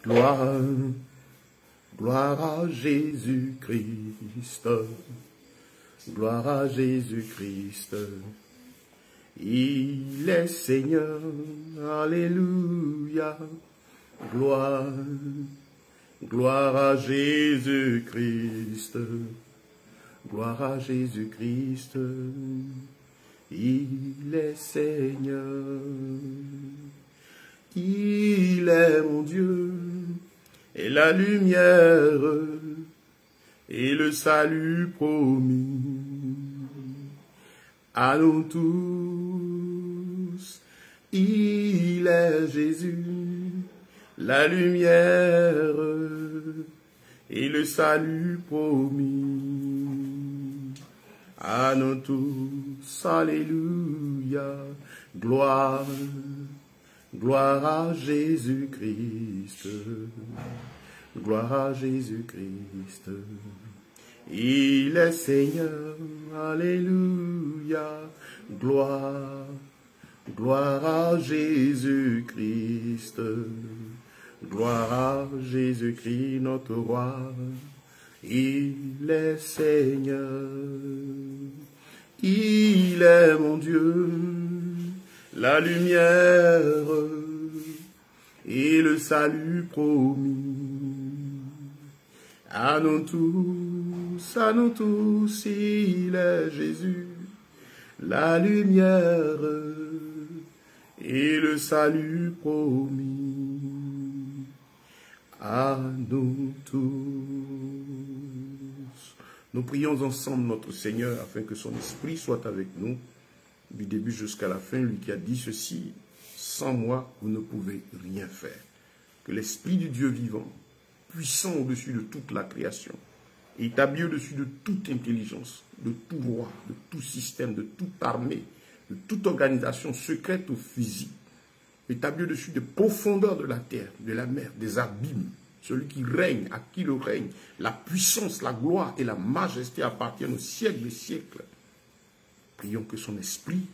Gloire, gloire à Jésus-Christ. Gloire à Jésus-Christ. Il est Seigneur. Alléluia. Gloire, gloire à Jésus-Christ. Gloire à Jésus-Christ. Il est Seigneur. Il est mon Dieu, et la lumière, et le salut promis. Allons tous, il est Jésus, la lumière, et le salut promis. Allons tous, alléluia, gloire. Gloire à Jésus-Christ, gloire à Jésus-Christ, il est Seigneur, alléluia, gloire, gloire à Jésus-Christ, gloire à Jésus-Christ notre roi, il est Seigneur, il est mon Dieu, la lumière et le salut promis. À nous tous, il est Jésus, la lumière et le salut promis. À nous tous. Nous prions ensemble notre Seigneur afin que son esprit soit avec nous du début jusqu'à la fin, lui qui a dit ceci, sans moi, vous ne pouvez rien faire. Que l'Esprit du Dieu vivant, puissant au-dessus de toute la création, établi au-dessus de toute intelligence, de tout roi, de tout système, de toute armée, de toute organisation secrète ou physique, établi au-dessus des profondeurs de la terre, de la mer, des abîmes, celui qui règne, à qui le règne, la puissance, la gloire et la majesté appartiennent au siècle des siècles. Prions que son esprit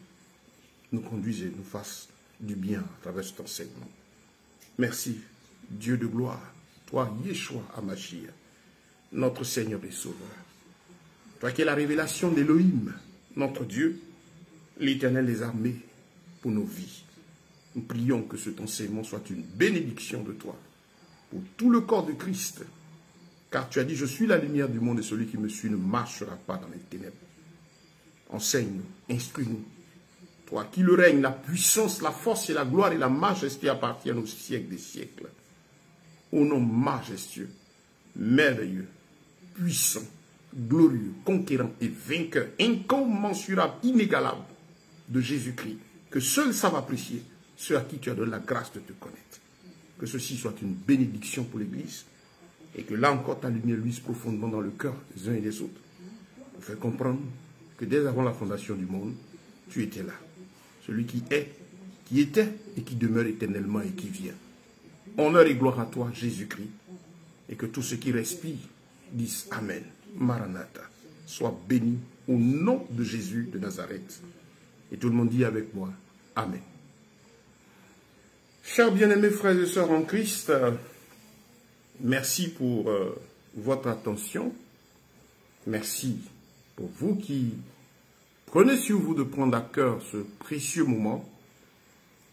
nous conduise et nous fasse du bien à travers cet enseignement. Merci, Dieu de gloire, toi, Yeshua Hamashiach, notre Seigneur et Sauveur. Toi qui es la révélation d'Élohim, notre Dieu, l'Éternel des armées, pour nos vies. Nous prions que cet enseignement soit une bénédiction de toi, pour tout le corps de Christ. Car tu as dit, je suis la lumière du monde et celui qui me suit ne marchera pas dans les ténèbres. Enseigne-nous, instruis-nous. Toi qui le règne, la puissance, la force et la gloire et la majesté appartiennent au siècle des siècles. Au nom majestueux, merveilleux, puissant, glorieux, conquérant et vainqueur, incommensurable, inégalable de Jésus-Christ, que seuls savent apprécier ceux à qui tu as donné la grâce de te connaître. Que ceci soit une bénédiction pour l'Église et que là encore ta lumière luise profondément dans le cœur des uns et des autres pour faire comprendre que dès avant la fondation du monde, tu étais là. Celui qui est, qui était et qui demeure éternellement et qui vient. Honneur et gloire à toi, Jésus-Christ. Et que tous ceux qui respirent disent Amen. Maranatha. Sois béni au nom de Jésus de Nazareth. Et tout le monde dit avec moi Amen. Chers bien-aimés frères et sœurs en Christ, merci pour votre attention. Merci pour vous qui prenez sur vous de prendre à cœur ce précieux moment,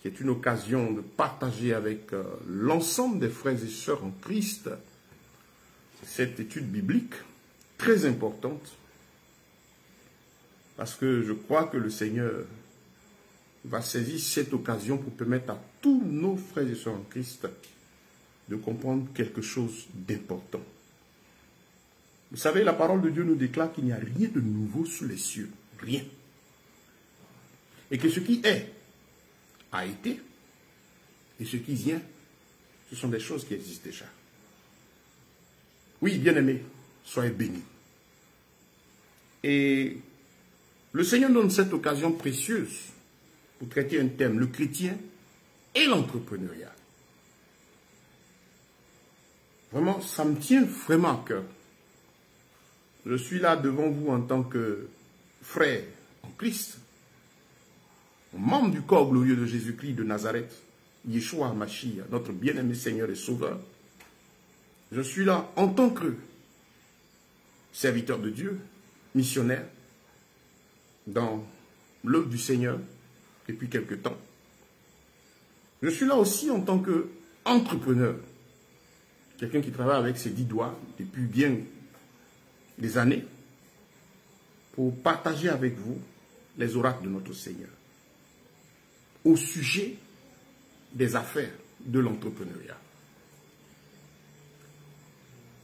qui est une occasion de partager avec l'ensemble des frères et sœurs en Christ cette étude biblique très importante, parce que je crois que le Seigneur va saisir cette occasion pour permettre à tous nos frères et sœurs en Christ de comprendre quelque chose d'important. Vous savez, la parole de Dieu nous déclare qu'il n'y a rien de nouveau sous les cieux. Rien. Et que ce qui est, a été. Et ce qui vient, ce sont des choses qui existent déjà. Oui, bien-aimés, soyez bénis. Et le Seigneur donne cette occasion précieuse pour traiter un thème, le chrétien et l'entrepreneuriat. Vraiment, ça me tient vraiment à cœur. Je suis là devant vous en tant que frère en Christ, membre du corps glorieux de Jésus-Christ de Nazareth, Yeshua Hamashiach, notre bien-aimé Seigneur et Sauveur, Je suis là en tant que serviteur de Dieu, missionnaire, dans l'œuvre du Seigneur depuis quelque temps. Je suis là aussi en tant qu'entrepreneur, quelqu'un qui travaille avec ses 10 doigts depuis bien des années pour partager avec vous les oracles de notre Seigneur au sujet des affaires de l'entrepreneuriat.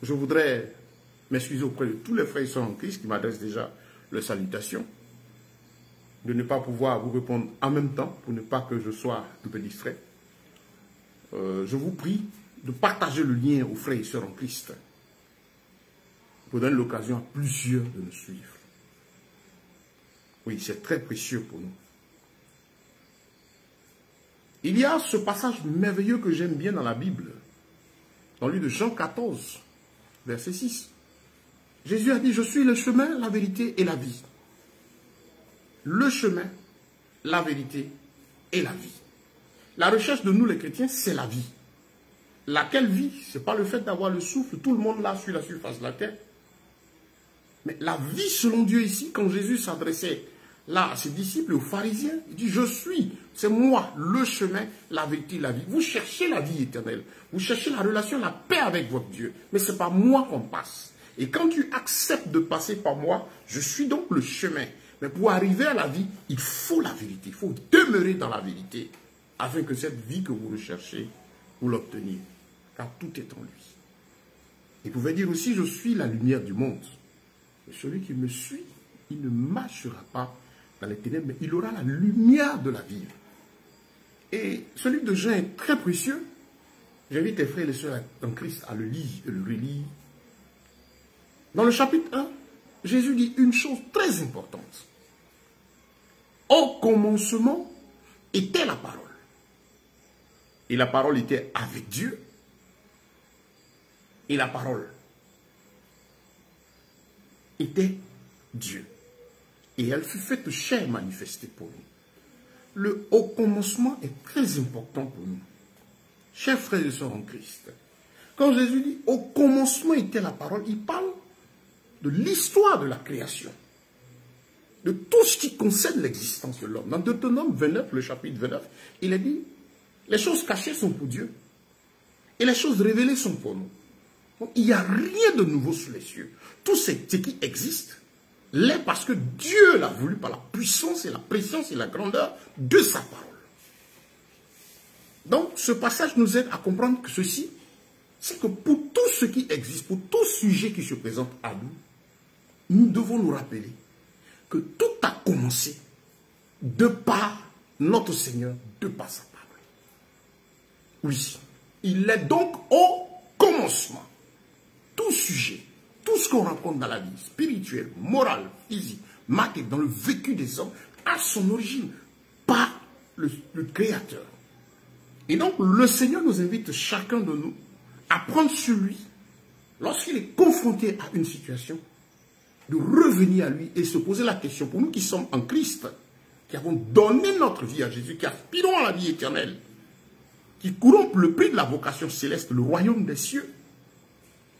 Je voudrais m'excuser auprès de tous les frères et sœurs en Christ qui m'adressent déjà leurs salutations, de ne pas pouvoir vous répondre en même temps pour ne pas que je sois un peu distrait. Je vous prie de partager le lien aux frères et sœurs en Christ pour donner l'occasion à plusieurs de nous suivre. Oui, c'est très précieux pour nous. Il y a ce passage merveilleux que j'aime bien dans la Bible, dans le livre de Jean 14, verset 6. Jésus a dit, je suis le chemin, la vérité et la vie. Le chemin, la vérité et la vie. La recherche de nous les chrétiens, c'est la vie. Laquelle vie? Ce n'est pas le fait d'avoir le souffle, tout le monde là sur la surface de la terre. Mais la vie selon Dieu ici, quand Jésus s'adressait là à ses disciples, aux pharisiens, il dit, je suis, c'est moi, le chemin, la vérité, la vie. Vous cherchez la vie éternelle, vous cherchez la relation, la paix avec votre Dieu, mais ce n'est pas moi qu'on passe. Et quand tu acceptes de passer par moi, je suis donc le chemin. Mais pour arriver à la vie, il faut la vérité, il faut demeurer dans la vérité, afin que cette vie que vous recherchez, vous l'obteniez. Car tout est en lui. Il pouvait dire aussi, je suis la lumière du monde. Et celui qui me suit, il ne marchera pas dans les ténèbres, mais il aura la lumière de la vie. Et ce livre de Jean est très précieux. J'invite les frères et les sœurs en Christ à le lire et le relire. Dans le chapitre 1, Jésus dit une chose très importante. Au commencement était la parole. Et la parole était avec Dieu. Et la parole était Dieu. Et elle fut faite chair manifestée pour nous. Le au commencement est très important pour nous. Chers frères et sœurs en Christ, quand Jésus dit au commencement était la parole, il parle de l'histoire de la création, de tout ce qui concerne l'existence de l'homme. Dans Deutéronome 29, le chapitre 29, il est dit, les choses cachées sont pour Dieu et les choses révélées sont pour nous. Donc, il n'y a rien de nouveau sous les cieux. Tout ce qui existe l'est parce que Dieu l'a voulu par la puissance et la présence et la grandeur de sa parole. Donc, ce passage nous aide à comprendre que ceci, c'est que pour tout ce qui existe, pour tout sujet qui se présente à nous, nous devons nous rappeler que tout a commencé de par notre Seigneur, de par sa parole. Oui, il est donc au commencement. Tout sujet, tout ce qu'on rencontre dans la vie spirituelle, morale, physique, matérielle, dans le vécu des hommes, a son origine par le Créateur. Et donc, le Seigneur nous invite chacun de nous à prendre sur lui, lorsqu'il est confronté à une situation, de revenir à lui et se poser la question, pour nous qui sommes en Christ, qui avons donné notre vie à Jésus, qui aspirons à la vie éternelle, qui courons pour le prix de la vocation céleste, le royaume des cieux,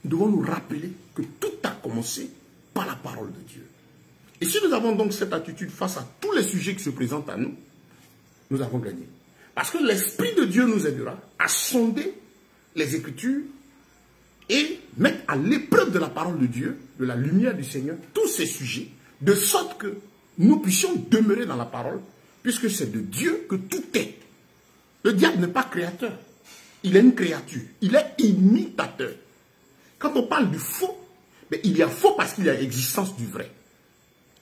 nous devons nous rappeler que tout a commencé par la parole de Dieu. Et si nous avons donc cette attitude face à tous les sujets qui se présentent à nous, nous avons gagné. Parce que l'Esprit de Dieu nous aidera à sonder les Écritures et mettre à l'épreuve de la parole de Dieu, de la lumière du Seigneur, tous ces sujets, de sorte que nous puissions demeurer dans la parole, puisque c'est de Dieu que tout est. Le diable n'est pas créateur, il est une créature, il est imitateur. Quand on parle du faux, mais il y a faux parce qu'il y a l'existence du vrai.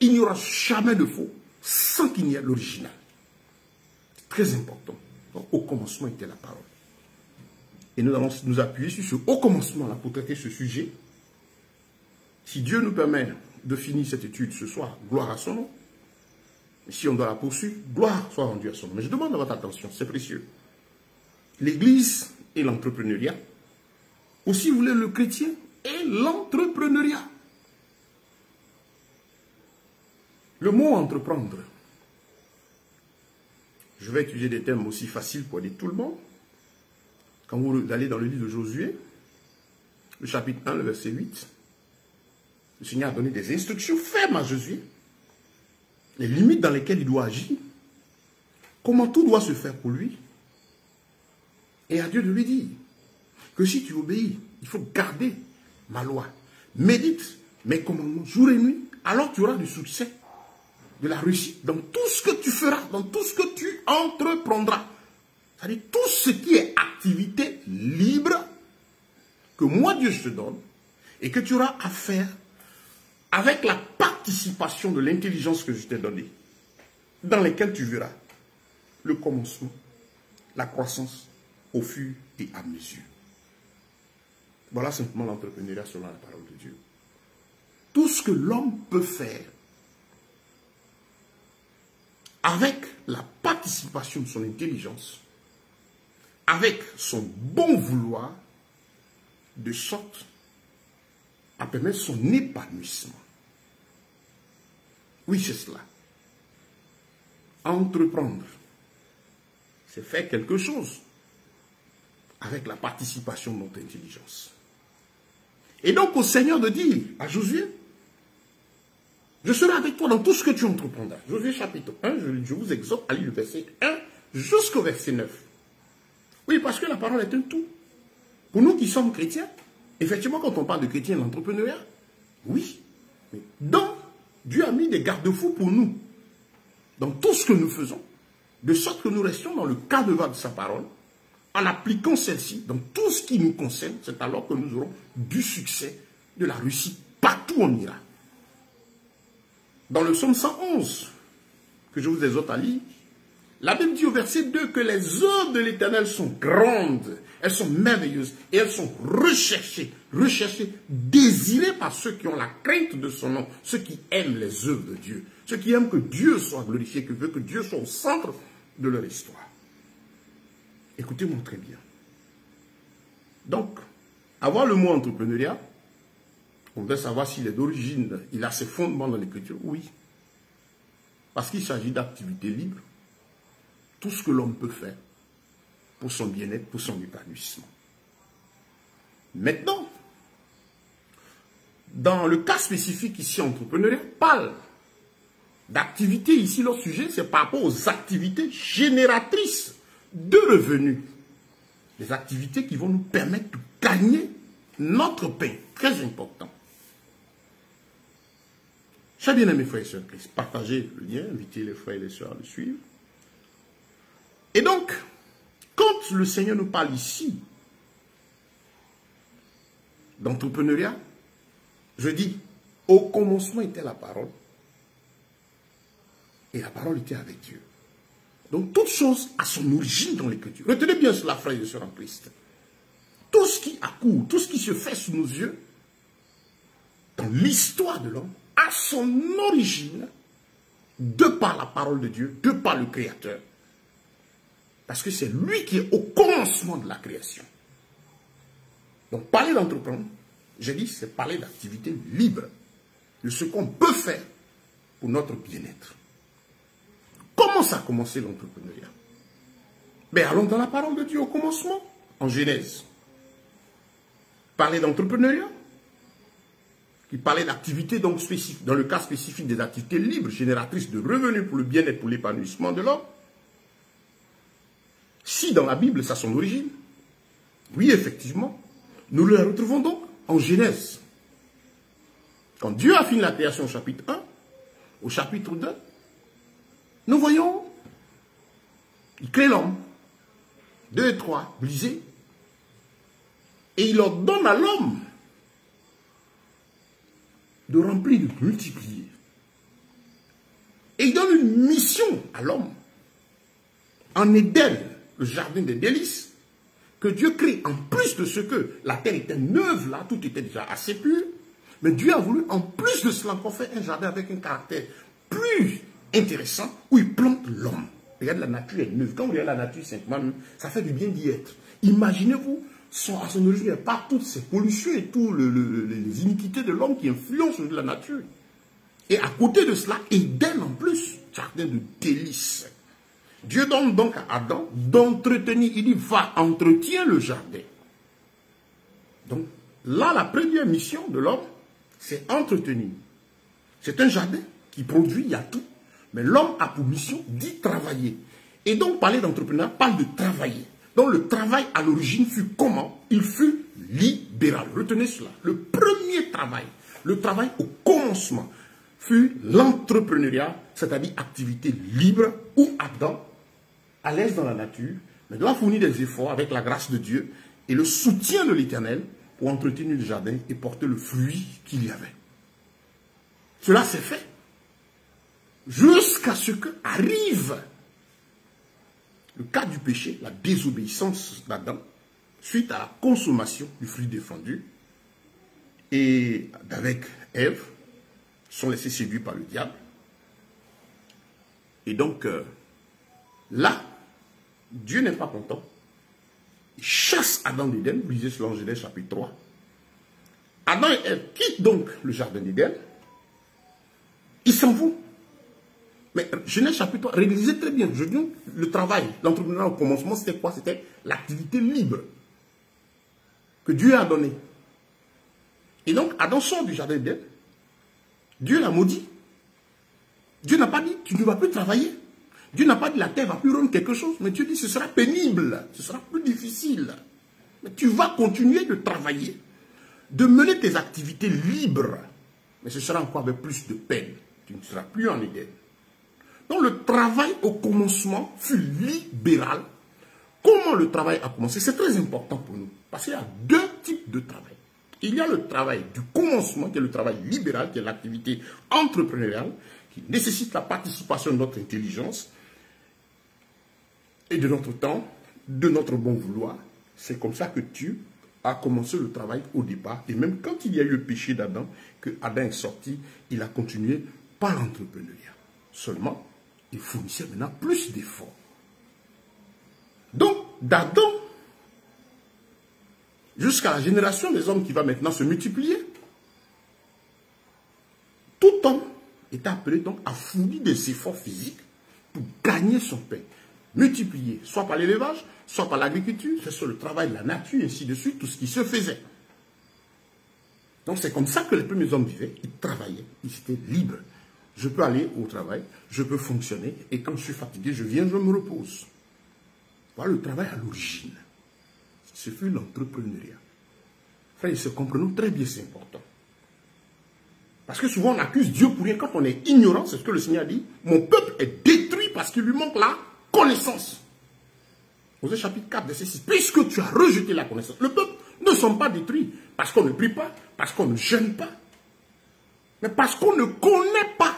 Il n'y aura jamais de faux sans qu'il n'y ait l'original. C'est très important. Donc, au commencement était la parole. Et nous allons nous appuyer sur ce au commencement là pour traiter ce sujet. Si Dieu nous permet de finir cette étude ce soir, gloire à son nom. Et si on doit la poursuivre, gloire soit rendue à son nom. Mais je demande votre attention, c'est précieux. L'Église et l'entrepreneuriat, ou si vous voulez le chrétien et l'entrepreneuriat. Le mot entreprendre, je vais utiliser des termes aussi faciles pour aider tout le monde. Quand vous allez dans le livre de Josué, le chapitre 1, le verset 8, le Seigneur a donné des instructions fermes à Josué, les limites dans lesquelles il doit agir, comment tout doit se faire pour lui, et à Dieu de lui dire que si tu obéis, il faut garder ma loi, médite mes commandements jour et nuit, alors tu auras du succès, de la réussite dans tout ce que tu feras, dans tout ce que tu entreprendras. C'est-à-dire tout ce qui est activité libre que moi Dieu je te donne et que tu auras à faire avec la participation de l'intelligence que je t'ai donnée, dans lesquelles tu verras le commencement, la croissance au fur et à mesure. Voilà simplement l'entrepreneuriat selon la parole de Dieu. Tout ce que l'homme peut faire avec la participation de son intelligence, avec son bon vouloir, de sorte à permettre son épanouissement. Oui, c'est cela. Entreprendre, c'est faire quelque chose avec la participation de notre intelligence. Et donc au Seigneur de dire à Josué, je serai avec toi dans tout ce que tu entreprendras. Josué chapitre 1, je vous exhorte à lire le verset 1 jusqu'au verset 9. Oui, parce que la parole est un tout. Pour nous qui sommes chrétiens, effectivement, quand on parle de chrétiens et d'entrepreneuriat, oui, mais Dieu a mis des garde-fous pour nous, dans tout ce que nous faisons, de sorte que nous restions dans le cadre de sa parole, en appliquant celle-ci dans tout ce qui nous concerne, c'est alors que nous aurons du succès, de la réussite, partout où on ira. Dans le psaume 111, que je vous exhorte à lire, la Bible dit au verset 2 que les œuvres de l'Éternel sont grandes, elles sont merveilleuses et elles sont recherchées, désirées par ceux qui ont la crainte de son nom, ceux qui aiment les œuvres de Dieu, ceux qui aiment que Dieu soit glorifié, que veut que Dieu soit au centre de leur histoire. Écoutez-moi très bien. Donc, avoir le mot entrepreneuriat, on veut savoir s'il est d'origine, il a ses fondements dans l'écriture, oui. Parce qu'il s'agit d'activités libres, tout ce que l'homme peut faire pour son bien-être, pour son épanouissement. Maintenant, dans le cas spécifique ici, entrepreneuriat, parle d'activités ici, leur sujet, c'est par rapport aux activités génératrices de revenus. Les activités qui vont nous permettre de gagner notre pain, très important. Chers bien-aimés frères et sœurs, partagez le lien, invitez les frères et les sœurs à le suivre. Et donc, quand le Seigneur nous parle ici d'entrepreneuriat, je dis, au commencement était la parole, et la parole était avec Dieu. Donc, toute chose a son origine dans l'Écriture. Retenez bien cela, frères et sœurs en Christ. Tout ce qui accourt, tout ce qui se fait sous nos yeux, dans l'histoire de l'homme, a son origine de par la parole de Dieu, de par le Créateur. Parce que c'est lui qui est au commencement de la création. Donc, parler d'entreprendre, j'ai dit, c'est parler d'activité libre, de ce qu'on peut faire pour notre bien-être. Comment ça a commencé l'entrepreneuriat? Ben, allons dans la parole de Dieu au commencement, en Genèse. Parler d'entrepreneuriat, qui parlait d'activités donc spécifiques, dans le cas spécifique des activités libres, génératrices de revenus pour le bien-être, pour l'épanouissement de l'homme. Si dans la Bible, ça a son origine, oui, effectivement, nous le retrouvons donc en Genèse. Quand Dieu a fini la création au chapitre 1, au chapitre 2, nous voyons, il crée l'homme, 2 et 3, brisés, et il ordonne à l'homme de remplir, de multiplier. Et il donne une mission à l'homme. En Éden, le jardin des délices, que Dieu crée en plus de ce que la terre était neuve là, tout était déjà assez pur, mais Dieu a voulu en plus de cela encore faire un jardin avec un caractère plus intéressant où il plante l'homme. Regardez, la nature est neuve. Quand vous regardez la nature simplement, ça fait du bien d'y être. Imaginez-vous, à son origine, il n'y a pas toutes ces pollutions et toutes les iniquités de l'homme qui influencent sur la nature. Et à côté de cela, Éden en plus, jardin de délices. Dieu donne donc à Adam d'entretenir. Il dit, va, entretiens le jardin. Donc, Là, la première mission de l'homme, c'est entretenir. C'est un jardin qui produit, il y a tout. Mais l'homme a pour mission d'y travailler. Et donc, parler d'entrepreneuriat parle de travailler. Donc, le travail à l'origine fut comment? Il fut libéral. Retenez cela. Le premier travail, le travail au commencement, fut l'entrepreneuriat, c'est-à-dire activité libre où Adam, à l'aise dans la nature, mais doit fournir des efforts avec la grâce de Dieu et le soutien de l'Éternel pour entretenir le jardin et porter le fruit qu'il y avait. Cela s'est fait jusqu'à ce que arrive le cas du péché, la désobéissance d'Adam, suite à la consommation du fruit défendu, et avec Ève, sont laissés séduits par le diable. Et donc, là, Dieu n'est pas content. Il chasse Adam d'Éden, vous lisez selon Genèse chapitre 3. Adam et Ève quittent donc le jardin d'Éden. Ils s'en vont. Mais Genèse chapitre 3, réalisez très bien, je dis, le travail, l'entrepreneuriat au commencement, c'était quoi? C'était l'activité libre que Dieu a donnée. Et donc, Adam sort du jardin d'Éden. Dieu l'a maudit. Dieu n'a pas dit, tu ne vas plus travailler. Dieu n'a pas dit, la terre va plus rendre quelque chose. Mais Dieu dit, ce sera pénible, ce sera plus difficile. Mais tu vas continuer de travailler, de mener tes activités libres. Mais ce sera encore avec plus de peine. Tu ne seras plus en Éden. Donc le travail au commencement fut libéral. Comment le travail a commencé? C'est très important pour nous. Parce qu'il y a deux types de travail. Il y a le travail du commencement, qui est le travail libéral, qui est l'activité entrepreneuriale, qui nécessite la participation de notre intelligence et de notre temps, de notre bon vouloir. C'est comme ça que Dieu a commencé le travail au départ. Et même quand il y a eu le péché d'Adam, que Adam est sorti, il a continué par l'entrepreneuriat. Seulement, il fournissait maintenant plus d'efforts. Donc, d'Adam jusqu'à la génération des hommes qui va maintenant se multiplier, tout homme est appelé donc à fournir des efforts physiques pour gagner son pain. Multiplier, soit par l'élevage, soit par l'agriculture, c'est sur le travail de la nature, ainsi de suite, tout ce qui se faisait. Donc c'est comme ça que les premiers hommes vivaient, ils travaillaient, ils étaient libres. Je peux aller au travail, je peux fonctionner, et quand je suis fatigué, je viens, je me repose. Voilà le travail à l'origine. Ce fut l'entrepreneuriat. Frère, se comprenons très bien, c'est important. Parce que souvent on accuse Dieu pour rien quand on est ignorant, c'est ce que le Seigneur dit. Mon peuple est détruit parce qu'il lui manque la connaissance. Osée chapitre 4, verset 6. Puisque tu as rejeté la connaissance, le peuple ne sont pas détruits parce qu'on ne prie pas, parce qu'on ne jeûne pas, mais parce qu'on ne connaît pas.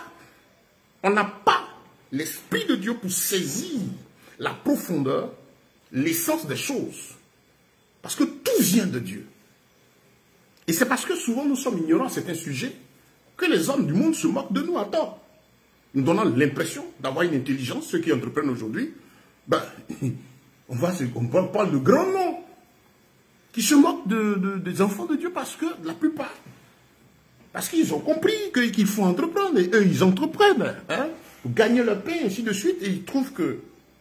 On n'a pas l'Esprit de Dieu pour saisir la profondeur, l'essence des choses. Parce que tout vient de Dieu. Et c'est parce que souvent nous sommes ignorants à certains sujets que les hommes du monde se moquent de nous à tort. Nous donnant l'impression d'avoir une intelligence, ceux qui entreprennent aujourd'hui, ben, on parle de grands noms qui se moquent des enfants de Dieu parce que la plupart, parce qu'ils ont compris qu'il faut entreprendre et eux ils entreprennent hein, pour gagner leur pain, ainsi de suite, et ils trouvent que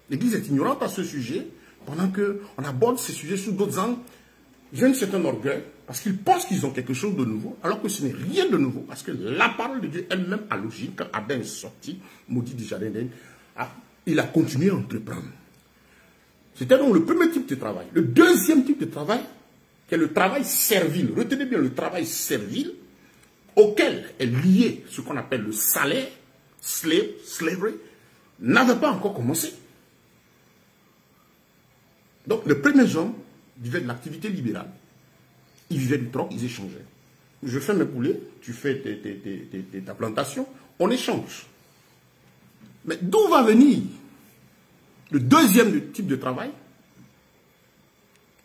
l'Église est ignorante à ce sujet pendant qu'on aborde ces sujets sous d'autres angles. Ils ont un certain orgueil parce qu'ils pensent qu'ils ont quelque chose de nouveau, alors que ce n'est rien de nouveau, parce que la parole de Dieu elle-même a logique. Quand Adam est sorti, maudit du jardin d'Éden, il a continué à entreprendre. C'était donc le premier type de travail. Le deuxième type de travail, qui est le travail servile. Retenez bien le travail servile, auquel est lié ce qu'on appelle le salaire, slavery, n'avait pas encore commencé. Donc, les premiers hommes vivaient de l'activité libérale. Ils vivaient du troc, ils échangeaient. Je fais mes poulets, tu fais ta plantation, on échange. Mais d'où va venir le deuxième type de travail,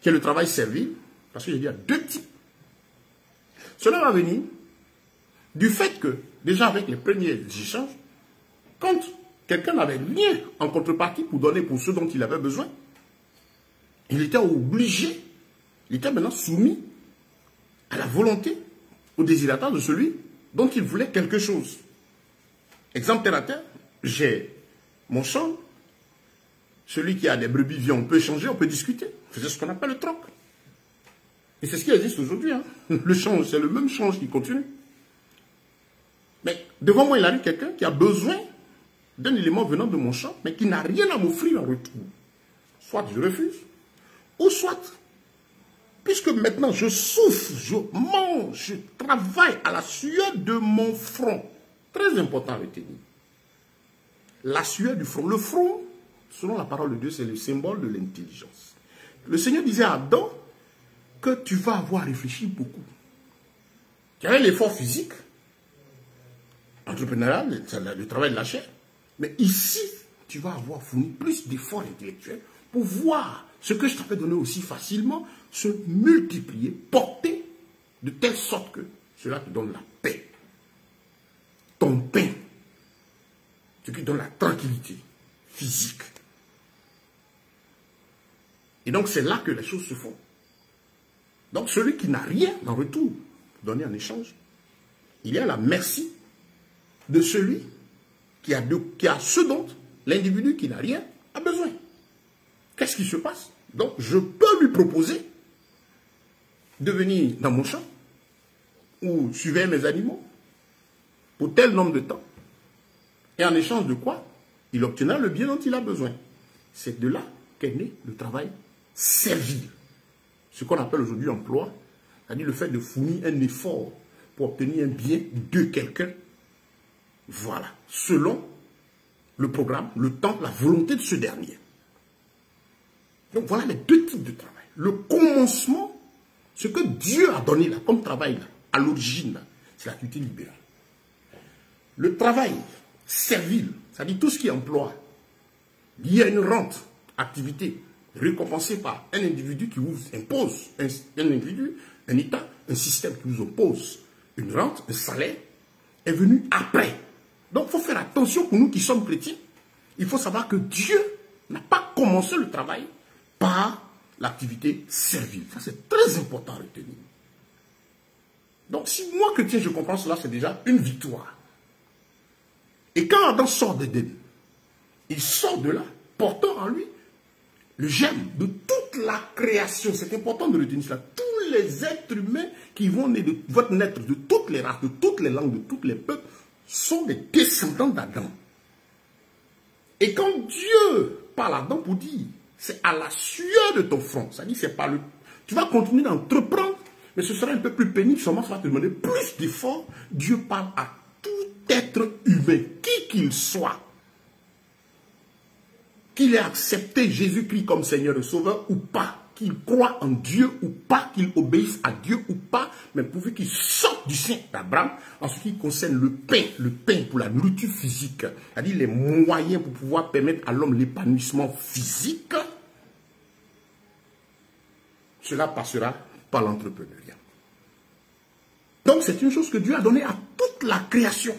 qui est le travail servile, parce qu'il y a deux types. Cela va venir du fait que, déjà avec les premiers échanges, quand quelqu'un n'avait rien en contrepartie pour donner pour ce dont il avait besoin, il était obligé, il était maintenant soumis à la volonté, au désirateur de celui dont il voulait quelque chose. Exemple terre à terre, j'ai mon champ, celui qui a des brebis vient, on peut échanger, on peut discuter. C'est ce qu'on appelle le troc. Et c'est ce qui existe aujourd'hui. Hein. Le change, c'est le même change qui continue. Mais devant moi, il arrive quelqu'un qui a besoin d'un élément venant de mon champ, mais qui n'a rien à m'offrir en retour. Soit je refuse, ou soit, puisque maintenant je souffre, je mange, je travaille à la sueur de mon front. Très important à retenir. La sueur du front. Le front, selon la parole de Dieu, c'est le symbole de l'intelligence. Le Seigneur disait à Adam que tu vas avoir réfléchi beaucoup. Tu avais l'effort physique, entrepreneurial, le travail de la chair. Mais ici, tu vas avoir fourni plus d'efforts intellectuels pour voir ce que je t'avais donné aussi facilement se multiplier, porter de telle sorte que cela te donne la paix. Ton pain, ce qui donne la tranquillité physique. Et donc c'est là que les choses se font. Donc celui qui n'a rien en retour pour donner en échange, il est à la merci de celui qui a ce dont l'individu qui n'a rien a besoin. Qu'est-ce qui se passe? Donc je peux lui proposer de venir dans mon champ ou suivre mes animaux pour tel nombre de temps. Et en échange de quoi, il obtiendra le bien dont il a besoin. C'est de là qu'est né le travail servile. Ce qu'on appelle aujourd'hui emploi, c'est-à-dire le fait de fournir un effort pour obtenir un bien de quelqu'un. Voilà, selon le programme, le temps, la volonté de ce dernier. Donc voilà les deux types de travail. Le commencement, ce que Dieu a donné là, comme travail là, à l'origine, c'est l'activité libérale. Le travail servile, c'est-à-dire tout ce qui est emploi, lié à une rente, activité, récompensée par un individu qui vous impose, un individu, un État, un système qui vous impose une rente, un salaire, est venu après. Donc il faut faire attention pour nous qui sommes chrétiens. Il faut savoir que Dieu n'a pas commencé le travail par l'activité servile. Ça c'est très important à retenir. Donc si moi chrétien je comprends cela, c'est déjà une victoire. Et quand Adam sort d'Éden, il sort de là, portant en lui le germe de toute la création. C'est important de retenir cela. Tous les êtres humains qui vont naître de toutes les races, de toutes les langues, de tous les peuples, sont des descendants d'Adam. Et quand Dieu parle à Adam pour dire, c'est à la sueur de ton front, ça dit, c'est pas le... Tu vas continuer d'entreprendre, mais ce sera un peu plus pénible, seulement ça va te demander plus d'efforts. Dieu parle à tout être humain, qui qu'il soit, qu'il ait accepté Jésus-Christ comme Seigneur et Sauveur ou pas, qu'il croit en Dieu ou pas, qu'il obéisse à Dieu ou pas, mais pourvu qu'il sorte du sein d'Abraham en ce qui concerne le pain pour la nourriture physique, c'est-à-dire les moyens pour pouvoir permettre à l'homme l'épanouissement physique, cela passera par l'entrepreneuriat. Donc c'est une chose que Dieu a donnée à toute la création.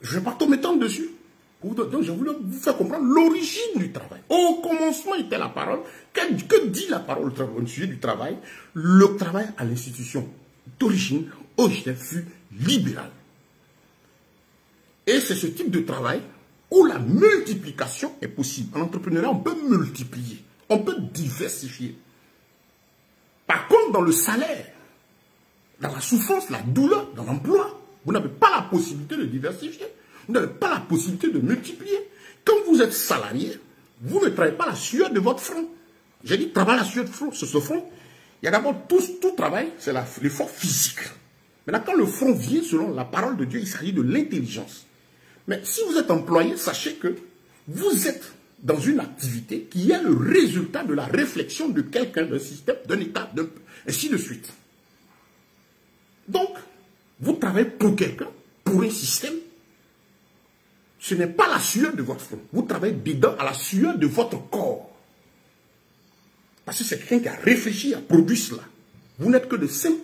Je ne vais pas tout m'étendre dessus. Donc je voulais vous faire comprendre l'origine du travail. Au commencement était la parole. Que dit la parole au sujet du travail? Le travail à l'institution d'origine, originaire, fut libéral. Et c'est ce type de travail où la multiplication est possible. En entrepreneuriat, on peut multiplier, on peut diversifier. Par contre, dans le salaire, dans la souffrance, la douleur, dans l'emploi, vous n'avez pas la possibilité de diversifier. Vous n'avez pas la possibilité de multiplier. Quand vous êtes salarié, vous ne travaillez pas la sueur de votre front. J'ai dit travailler la sueur de front. Sur ce front, il y a d'abord tout travail, c'est l'effort physique. Maintenant, quand le front vient, selon la parole de Dieu, il s'agit de l'intelligence. Mais si vous êtes employé, sachez que vous êtes dans une activité qui est le résultat de la réflexion de quelqu'un, d'un système, d'un État, ainsi de suite. Donc, vous travaillez pour quelqu'un, pour un système. Ce n'est pas la sueur de votre front. Vous travaillez dedans à la sueur de votre corps. Parce que c'est quelqu'un qui a réfléchi, a produit cela. Vous n'êtes que de simples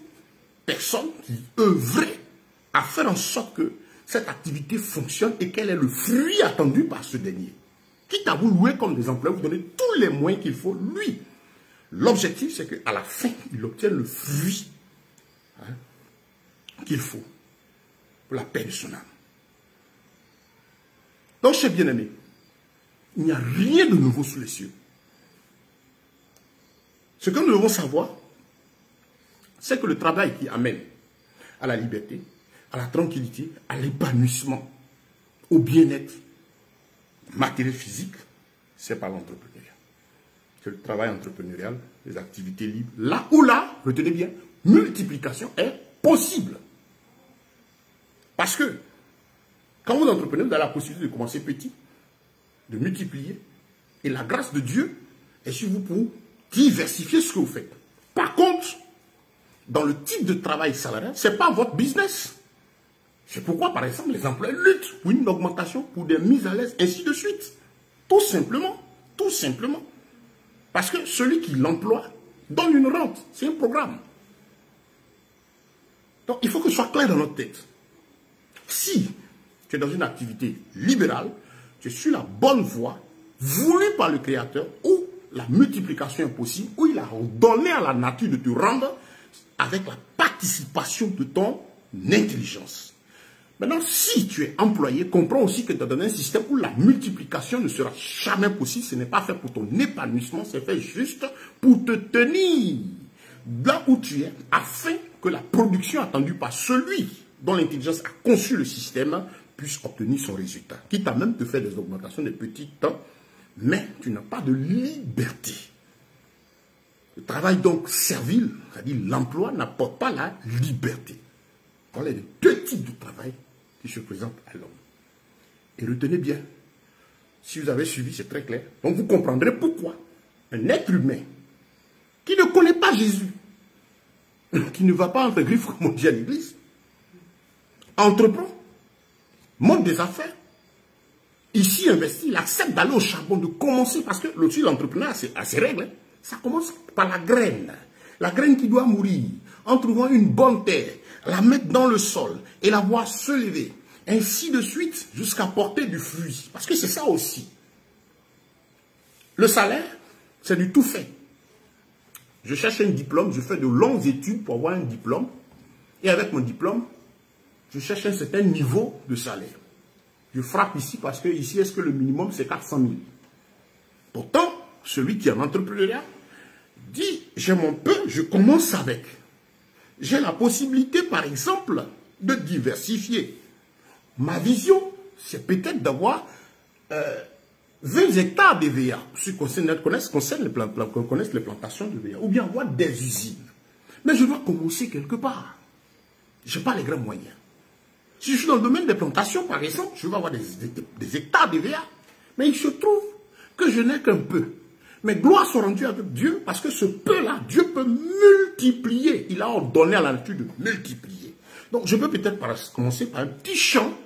personnes qui œuvraient à faire en sorte que cette activité fonctionne et qu'elle ait le fruit attendu par ce dernier. Quitte à vous louer comme des employés, vous donnez tous les moyens qu'il faut, lui. L'objectif, c'est qu'à la fin, il obtienne le fruit qu'il faut pour la paix de son âme. Donc, chers bien-aimés, il n'y a rien de nouveau sous les cieux. Ce que nous devons savoir, c'est que le travail qui amène à la liberté, à la tranquillité, à l'épanouissement, au bien-être matériel physique, c'est par l'entrepreneuriat. C'est le travail entrepreneurial, les activités libres. Là où là, retenez bien, multiplication est possible. Parce que quand vous entreprenez, vous avez la possibilité de commencer petit, de multiplier. Et la grâce de Dieu est sur vous pour diversifier ce que vous faites. Par contre, dans le type de travail salarial, ce n'est pas votre business. C'est pourquoi, par exemple, les employés luttent pour une augmentation, pour des mises à l'aise, ainsi de suite. Tout simplement. Tout simplement. Parce que celui qui l'emploie donne une rente. C'est un programme. Donc, il faut que ce soit clair dans notre tête. Si tu es dans une activité libérale, tu es sur la bonne voie, voulue par le Créateur, où la multiplication est possible, où il a donné à la nature de te rendre avec la participation de ton intelligence. Maintenant, si tu es employé, comprends aussi que tu as donné un système où la multiplication ne sera jamais possible. Ce n'est pas fait pour ton épanouissement, c'est fait juste pour te tenir là où tu es, afin que la production attendue par celui dont l'intelligence a conçu le système puisse obtenir son résultat. Quitte à même te faire des augmentations de petits temps, mais tu n'as pas de liberté. Le travail donc servile, c'est-à-dire l'emploi, n'apporte pas la liberté. Voilà les deux types de travail qui se présentent à l'homme. Et retenez bien, si vous avez suivi, c'est très clair. Donc vous comprendrez pourquoi un être humain qui ne connaît pas Jésus, qui ne va pas entre griffes, comme on dit à l'église, entreprend, monte des affaires, ici investit, il accepte d'aller au charbon, de commencer, parce que l'entrepreneur a ses règles. Hein. Ça commence par la graine qui doit mourir, en trouvant une bonne terre, la mettre dans le sol et la voir se lever, ainsi de suite, jusqu'à porter du fruit. Parce que c'est ça aussi. Le salaire, c'est du tout fait. Je cherche un diplôme, je fais de longues études pour avoir un diplôme, et avec mon diplôme, je cherche un certain niveau de salaire. Je frappe ici parce que ici, est-ce que le minimum, c'est 400 000. Pourtant, celui qui est en entrepreneuriat dit, j'ai mon peu, je commence avec. J'ai la possibilité, par exemple, de diversifier. Ma vision, c'est peut-être d'avoir 20 hectares de VA. Ceux qui connaissent les plantations de VA. Ou bien avoir des usines. Mais je dois commencer quelque part. Je n'ai pas les grands moyens. Si je suis dans le domaine des plantations, par exemple, je vais avoir des hectares de VA. Mais il se trouve que je n'ai qu'un peu. Mais gloire soit rendue avec Dieu, parce que ce peu-là, Dieu peut multiplier. Il a ordonné à la nature de multiplier. Donc, je peux peut-être commencer par un petit champ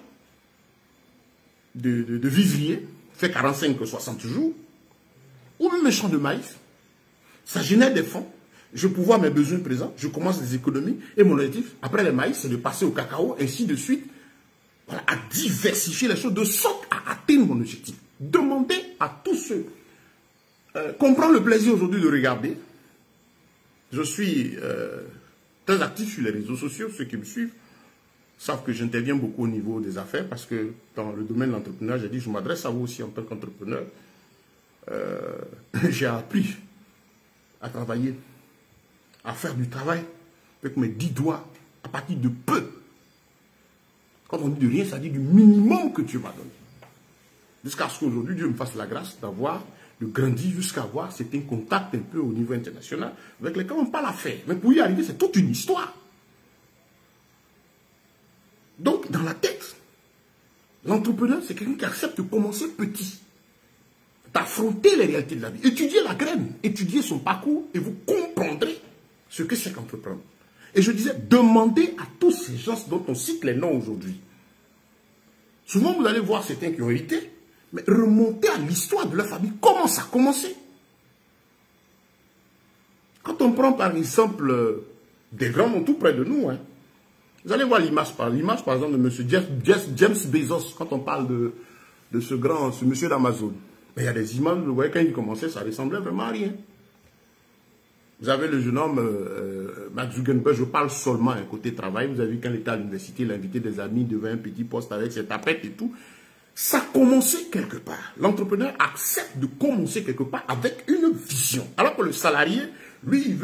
de vivrier, fait 45-60 jours, ou même un champ de maïs. Ça génère des fonds. Je peux voir mes besoins présents, je commence des économies, et mon objectif, après les maïs, c'est de passer au cacao, ainsi de suite, voilà, à diversifier les choses, de sorte à atteindre mon objectif. Demandez à tous ceux qu'on prend le plaisir aujourd'hui de regarder. Je suis très actif sur les réseaux sociaux, ceux qui me suivent savent que j'interviens beaucoup au niveau des affaires, parce que dans le domaine de l'entrepreneuriat, j'ai dit, je m'adresse à vous aussi en tant qu'entrepreneur. J'ai appris à travailler, à faire du travail avec mes 10 doigts, à partir de peu. Quand on dit de rien, ça dit du minimum que Dieu m'a donné. Jusqu'à ce qu'aujourd'hui, Dieu me fasse la grâce d'avoir, de grandir jusqu'à avoir certains contacts un peu au niveau international, avec lesquels on parle à faire. Mais pour y arriver, c'est toute une histoire. Donc, dans la tête, l'entrepreneur, c'est quelqu'un qui accepte de commencer petit, d'affronter les réalités de la vie. Étudiez la graine, étudiez son parcours, et vous comprendrez ce que c'est qu'entreprendre. Et je disais, demandez à tous ces gens dont on cite les noms aujourd'hui. Souvent, vous allez voir certains qui ont hérité, mais remontez à l'histoire de leur famille. Comment ça a commencé? Quand on prend par exemple des grands noms tout près de nous, hein, vous allez voir l'image par exemple de M. James Bezos, quand on parle de ce monsieur d'Amazon. Il y a des images, vous voyez, quand il commençait, ça ressemblait vraiment à rien. Vous avez le jeune homme, Mark Zuckerberg, je parle seulement un côté travail. Vous avez vu quand il était à l'université, il a invité des amis, devant un petit poste avec ses tapettes et tout. Ça a commencé quelque part. L'entrepreneur accepte de commencer quelque part avec une vision. Alors que le salarié, Lui,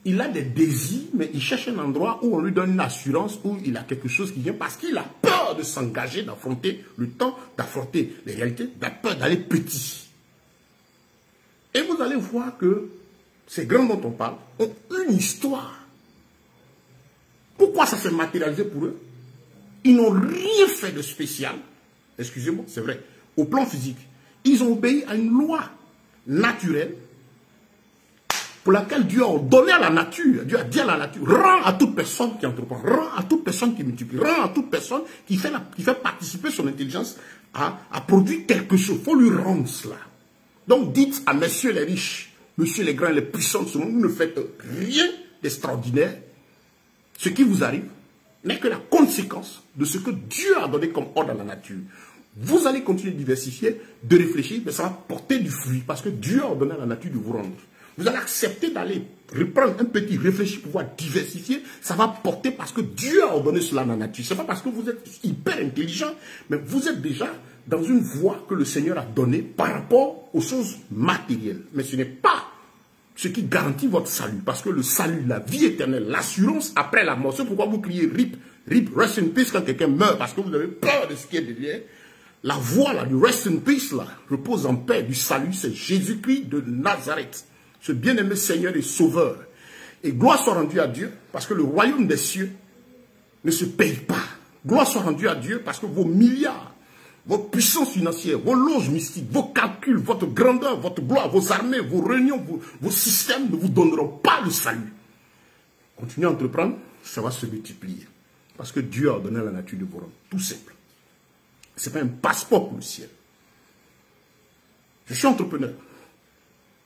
il a des désirs, mais il cherche un endroit où on lui donne une assurance, où il a quelque chose qui vient, parce qu'il a peur de s'engager, d'affronter le temps, d'affronter les réalités, il a peur d'aller petit. Et vous allez voir que ces grands dont on parle ont une histoire. Pourquoi ça s'est matérialisé pour eux? Ils n'ont rien fait de spécial. Excusez-moi, c'est vrai. Au plan physique, ils ont obéi à une loi naturelle pour laquelle Dieu a donné à la nature. Dieu a dit à la nature, rends à toute personne qui entreprend, rends à toute personne qui multiplie, rends à toute personne qui fait participer son intelligence à produire quelque chose. Il faut lui rendre cela. Donc dites à messieurs les riches, messieurs les grands, les puissants de ce monde, vous ne faites rien d'extraordinaire. Ce qui vous arrive n'est que la conséquence de ce que Dieu a donné comme ordre à la nature. Vous allez continuer de diversifier, de réfléchir, mais ça va porter du fruit parce que Dieu a ordonné à la nature de vous rendre. Vous allez accepter d'aller reprendre un petit réfléchir pour pouvoir diversifier, ça va porter parce que Dieu a ordonné cela à la nature. Ce n'est pas parce que vous êtes hyper intelligent, mais vous êtes déjà dans une voie que le Seigneur a donnée par rapport aux choses matérielles. Mais ce n'est pas ce qui garantit votre salut. Parce que le salut, la vie éternelle, l'assurance après la mort, c'est pourquoi vous criez RIP, RIP, rest in peace quand quelqu'un meurt, parce que vous avez peur de ce qui est derrière. La voie là, du rest in peace là, repose en paix du salut, c'est Jésus-Christ de Nazareth, ce bien-aimé Seigneur et Sauveur. Et gloire soit rendue à Dieu, parce que le royaume des cieux ne se paye pas. Gloire soit rendue à Dieu, parce que vos milliards, votre puissance financière, vos loges mystiques, vos calculs, votre grandeur, votre gloire, vos armées, vos réunions, vos systèmes ne vous donneront pas le salut. Continuez à entreprendre, ça va se multiplier. Parce que Dieu a donné à la nature de vous rendre. Tout simple. Ce n'est pas un passeport pour le ciel. Je suis entrepreneur.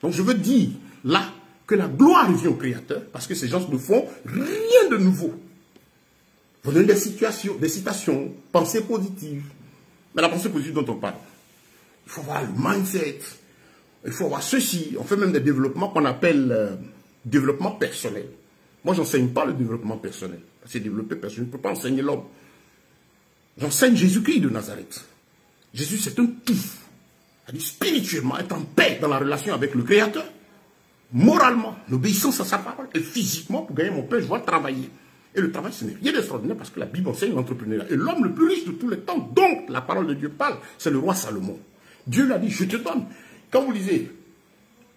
Donc je veux dire là que la gloire revient au Créateur parce que ces gens ne font rien de nouveau. Vous donnez des citations, pensées positives. Mais la pensée positive dont on parle, il faut avoir le mindset, il faut avoir ceci. On fait même des développements qu'on appelle développement personnel. Moi, je n'enseigne pas le développement personnel. C'est développer personnel. Je ne peux pas enseigner l'homme. J'enseigne Jésus-Christ de Nazareth. Jésus, c'est un tout. C'est-à-dire spirituellement, être en paix dans la relation avec le Créateur. Moralement, l'obéissance à sa parole. Et physiquement, pour gagner mon pain, je dois travailler. Et le travail, ce n'est rien d'extraordinaire parce que la Bible enseigne l'entrepreneuriat. Et l'homme le plus riche de tous les temps, donc la parole de Dieu parle, c'est le roi Salomon. Dieu lui a dit, je te donne. Quand vous lisez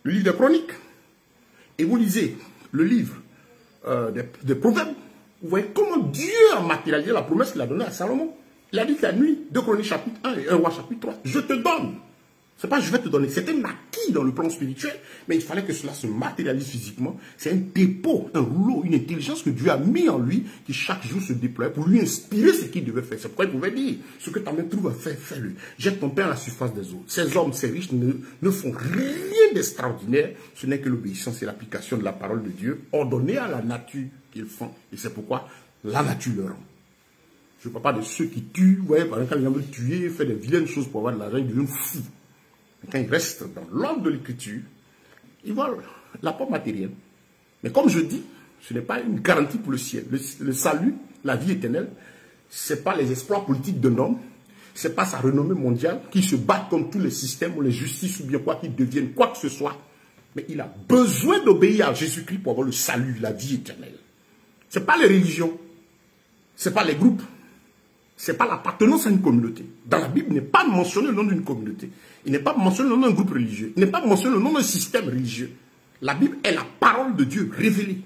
le livre des Chroniques, et vous lisez le livre des Proverbes, vous voyez comment Dieu a matérialisé la promesse qu'il a donnée à Salomon. Il a dit que la nuit, 2 Chroniques chapitre 1 et 1 roi chapitre 3, je te donne. Ce n'est pas je vais te donner, c'est un acquis dans le plan spirituel, mais il fallait que cela se matérialise physiquement. C'est un dépôt, un rouleau, une intelligence que Dieu a mis en lui, qui chaque jour se déploie pour lui inspirer ce qu'il devait faire. C'est pourquoi il pouvait dire, ce que ta main trouve à faire, fais-le. Jette ton pain à la surface des eaux. Ces hommes, ces riches ne font rien d'extraordinaire, ce n'est que l'obéissance et l'application de la parole de Dieu, ordonnée à la nature qu'ils font. Et c'est pourquoi la nature leur rend. Je ne parle pas de ceux qui tuent, vous voyez, par exemple, quand ils veulent tuer, faire des vilaines choses pour avoir de l'argent, ils deviennent fous. Quand ils restent dans l'ordre de l'écriture, ils voient l'apport matériel. Mais comme je dis, ce n'est pas une garantie pour le ciel. Le salut, la vie éternelle, ce n'est pas les exploits politiques d'un homme, ce n'est pas sa renommée mondiale qui se bat contre tous les systèmes ou les justices ou bien quoi qu'ils deviennent, quoi que ce soit. Mais il a besoin d'obéir à Jésus-Christ pour avoir le salut, la vie éternelle. Ce n'est pas les religions, ce n'est pas les groupes. Ce n'est pas l'appartenance à une communauté. Dans la Bible, il n'est pas mentionné le nom d'une communauté. Il n'est pas mentionné le nom d'un groupe religieux. Il n'est pas mentionné le nom d'un système religieux. La Bible est la parole de Dieu révélée,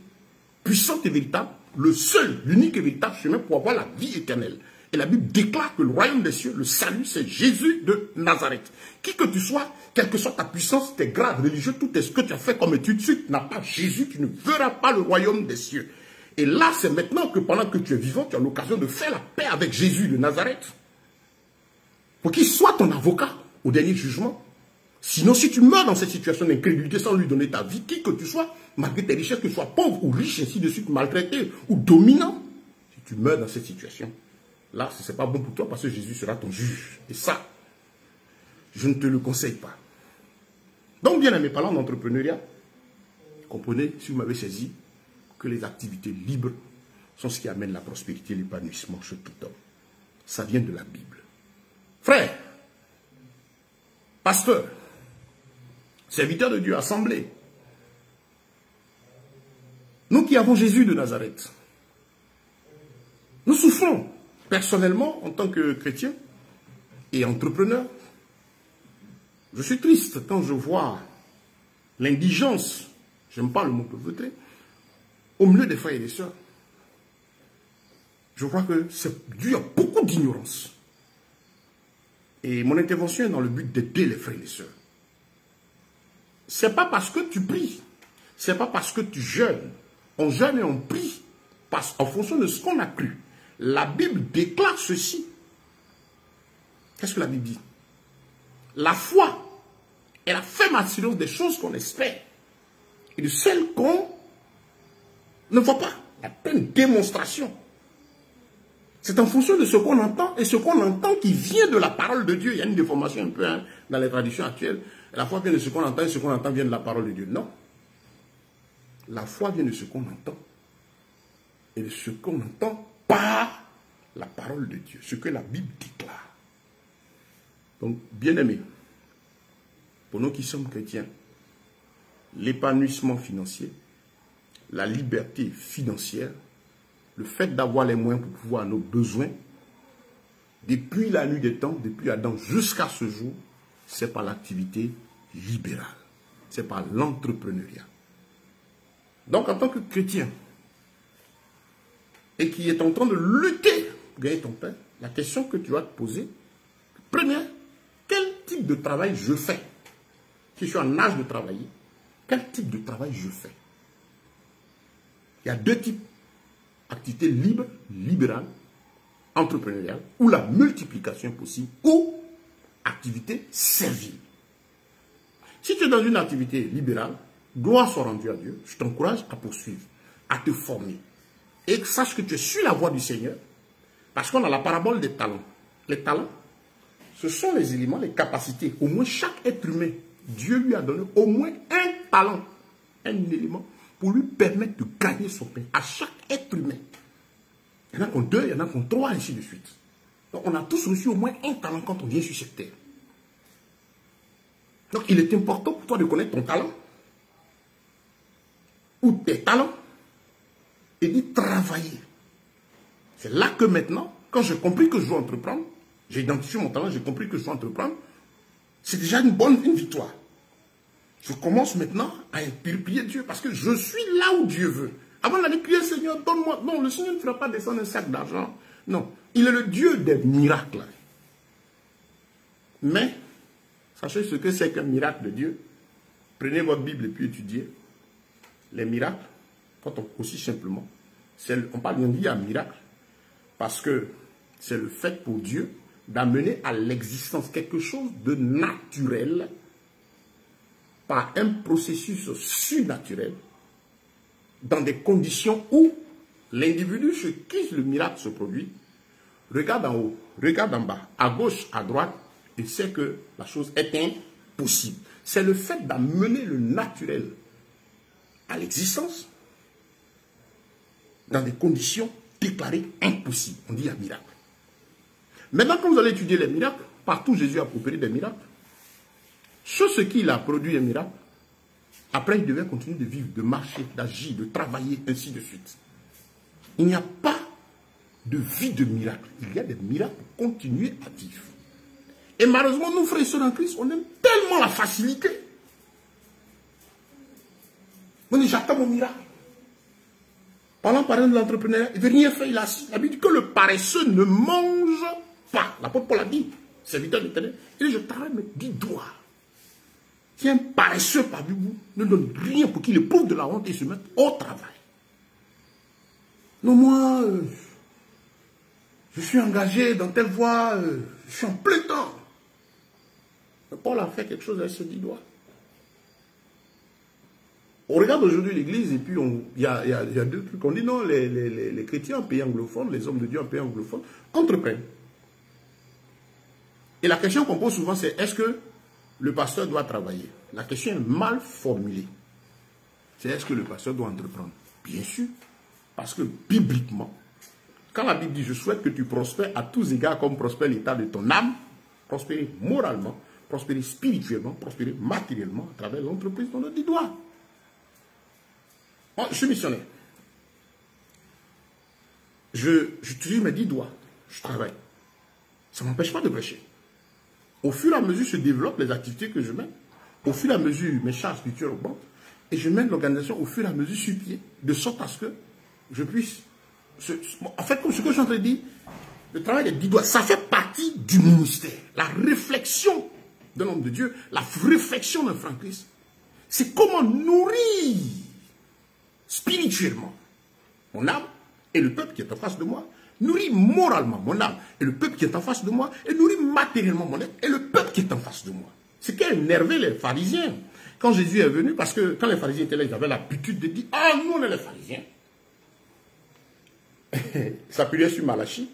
puissante et véritable, le seul, l'unique et véritable chemin pour avoir la vie éternelle. Et la Bible déclare que le royaume des cieux, le salut, c'est Jésus de Nazareth. Qui que tu sois, quelle que soit ta puissance, tes grades religieux, tout ce que tu as fait comme étude, si tu n'as pas Jésus, tu ne verras pas le royaume des cieux. Et là, c'est maintenant que pendant que tu es vivant, tu as l'occasion de faire la paix avec Jésus de Nazareth. Pour qu'il soit ton avocat au dernier jugement. Sinon, si tu meurs dans cette situation d'incrédulité sans lui donner ta vie, qui que tu sois, malgré tes richesses, que tu sois pauvre ou riche, ainsi de suite, maltraité ou dominant, si tu meurs dans cette situation, là, ce n'est pas bon pour toi parce que Jésus sera ton juge. Et ça, je ne te le conseille pas. Donc, bien aimé, parlant d'entrepreneuriat, comprenez, si vous m'avez saisi, que les activités libres sont ce qui amène la prospérité et l'épanouissement chez tout homme. Ça vient de la Bible. Frère, pasteur, serviteur de Dieu, assemblée, Nous qui avons Jésus de Nazareth, nous souffrons personnellement en tant que chrétien et entrepreneur. Je suis triste quand je vois l'indigence, j'aime pas le mot pauvreté, au milieu des frères et des sœurs. Je crois que c'est dû à beaucoup d'ignorance. Et mon intervention est dans le but d'aider les frères et les sœurs. Ce n'est pas parce que tu pries, ce n'est pas parce que tu jeûnes. On jeûne et on prie en fonction de ce qu'on a cru. La Bible déclare ceci. Qu'est-ce que la Bible dit? La foi est la ferme assurance des choses qu'on espère et de celles qu'on ne voit pas. La pleine démonstration. C'est en fonction de ce qu'on entend, et ce qu'on entend qui vient de la parole de Dieu. Il y a une déformation un peu dans les traditions actuelles. La foi vient de ce qu'on entend, et ce qu'on entend vient de la parole de Dieu. Non. La foi vient de ce qu'on entend, et de ce qu'on entend par la parole de Dieu, ce que la Bible déclare. Donc, bien-aimés, pour nous qui sommes chrétiens, l'épanouissement financier, la liberté financière, le fait d'avoir les moyens pour pouvoir nos besoins, depuis la nuit des temps, depuis Adam jusqu'à ce jour, c'est par l'activité libérale. C'est par l'entrepreneuriat. Donc, en tant que chrétien, et qui est en train de lutter pour gagner ton pain, la question que tu vas te poser, première, quel type de travail je fais? Si je suis en âge de travailler, quel type de travail je fais? Il y a deux types. Activité libre, libérale, entrepreneuriale, ou la multiplication possible, ou activité servile. Si tu es dans une activité libérale, gloire soit rendue à Dieu, je t'encourage à poursuivre, à te former. Et sache que tu es sur la voie du Seigneur, parce qu'on a la parabole des talents. Les talents, ce sont les éléments, les capacités. Au moins chaque être humain, Dieu lui a donné au moins un talent, un élément, pour lui permettre de gagner son pain à chaque être humain. Il y en a qui ont deux, il y en a qui ont trois, ainsi de suite. Donc on a tous reçu au moins un talent quand on vient sur cette terre. Donc il est important pour toi de connaître ton talent, ou tes talents, et d'y travailler. C'est là que maintenant, quand j'ai compris que je dois entreprendre, j'ai identifié mon talent, j'ai compris que je dois entreprendre, c'est déjà une victoire. Je commence maintenant à prier Dieu parce que je suis là où Dieu veut. Avant d'aller prier, Seigneur, donne-moi. Non, le Seigneur ne fera pas descendre un sac d'argent. Non, il est le Dieu des miracles. Mais, sachez ce que c'est qu'un miracle de Dieu. Prenez votre Bible et puis étudiez. Les miracles, quand on aussi simplement, on parle bien dit à miracle parce que c'est le fait pour Dieu d'amener à l'existence quelque chose de naturel par un processus surnaturel dans des conditions où l'individu chez qui le miracle se produit regarde en haut, regarde en bas, à gauche, à droite et sait que la chose est impossible. C'est le fait d'amener le naturel à l'existence dans des conditions déclarées impossibles. On dit un miracle. Maintenant, quand vous allez étudier les miracles, partout Jésus a opéré des miracles. Sur ce qu'il a produit un miracle, après il devait continuer de vivre, de marcher, d'agir, de travailler, ainsi de suite. Il n'y a pas de vie de miracle. Il y a des miracles pour continuer à vivre. Et malheureusement, nous frères et sœurs en Christ, on aime tellement la facilité. On dit, j'attends mon miracle. Parlant par exemple de l'entrepreneuriat, il ne veut rien faire, il a assis. La Bible dit que le paresseux ne mange pas. L'apôtre Paul a dit, serviteur de l'Éternel, il dit, je travaille mes 10 doigts. Si un paresseux parmi vous ne donne rien pour qu'il éprouve de la honte et se mette au travail. Non, moi, je suis engagé dans telle voie, je suis en plein temps. Mais Paul a fait quelque chose avec ses 10 doigts. On regarde aujourd'hui l'église et puis il y a deux trucs. On dit non, les chrétiens en pays anglophone, les hommes de Dieu en pays anglophone, entreprennent. Et la question qu'on pose souvent, c'est est-ce que le pasteur doit travailler? La question est mal formulée. C'est est-ce que le pasteur doit entreprendre? Bien sûr. Parce que bibliquement, quand la Bible dit je souhaite que tu prospères à tous égards comme prospère l'état de ton âme, prospérer moralement, prospérer spirituellement, prospérer matériellement à travers l'entreprise dont on dit doigt. Je suis missionnaire. j'utilise mes 10 doigts, je travaille. Ça ne m'empêche pas de prêcher. Au fur et à mesure se développent les activités que je mène. Au fur et à mesure, mes charges spirituelles augmentent. Et je mène l'organisation au fur et à mesure sur pied, de sorte à ce que je puisse... En fait, comme ce que je suis en train de dire, le travail des 10 doigts, ça fait partie du ministère. La réflexion d'un homme de Dieu, la réflexion d'un frère Christ, c'est comment nourrir spirituellement mon âme et le peuple qui est en face de moi, nourrir moralement mon âme et le peuple qui est en face de moi, et nourrir matériellement mon âme et le peuple qui est en face de moi. C'est qui a énervé les pharisiens quand Jésus est venu, parce que quand les pharisiens étaient là, ils avaient l'habitude de dire « Ah, nous on est les pharisiens ». Ils s'appuyaient sur Malachie.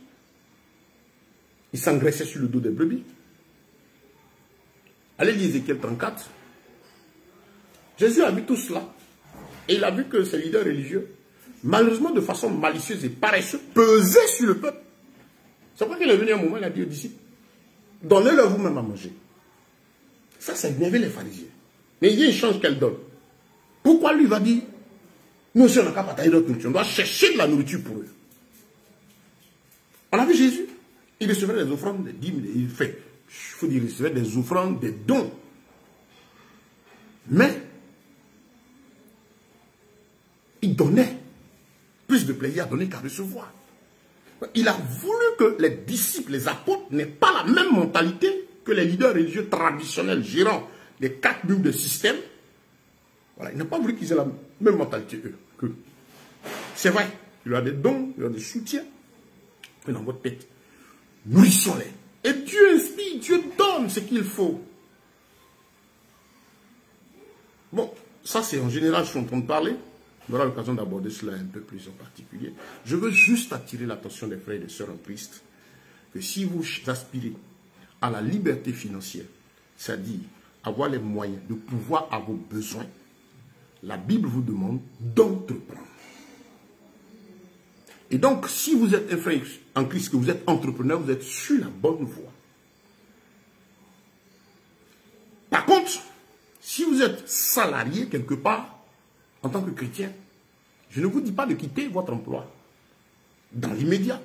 Ils s'engraissaient sur le dos des brebis. Allez lire Ézéchiel 34. Jésus a vu tout cela. Et il a vu que ces leaders religieux, malheureusement de façon malicieuse et paresseuse, pesaient sur le peuple. C'est pourquoi qu'il est venu un moment, il a dit aux disciples, donnez-leur vous-même à manger. Ça énervé les pharisiens. Mais il y a une chance qu'elle donne. Pourquoi lui va dire, nous aussi on n'a qu'à partager notre nourriture, on doit chercher de la nourriture pour eux. On a vu Jésus, il recevait des offrandes, des dîmes, il faut dire, il recevait des offrandes, des dons. Mais, il donnait plus de plaisir à donner qu'à recevoir. Il a voulu que les disciples, les apôtres, n'aient pas la même mentalité que les leaders religieux traditionnels gérant les 4 murs de système. Voilà, il n'a pas voulu qu'ils aient la même mentalité qu'eux. C'est vrai, il y a des dons, il y a des soutiens. Mais dans votre tête, nourrissons-les. Et Dieu inspire, Dieu donne ce qu'il faut. Bon, ça c'est en général, je suis en train de parler. On aura l'occasion d'aborder cela un peu plus en particulier. Je veux juste attirer l'attention des frères et des sœurs en Christ, que si vous aspirez à la liberté financière, c'est-à-dire avoir les moyens de pouvoir à vos besoins, la Bible vous demande d'entreprendre. Et donc, si vous êtes un frère en Christ, que vous êtes entrepreneur, vous êtes sur la bonne voie. Par contre, si vous êtes salarié quelque part, en tant que chrétien, je ne vous dis pas de quitter votre emploi dans l'immédiat.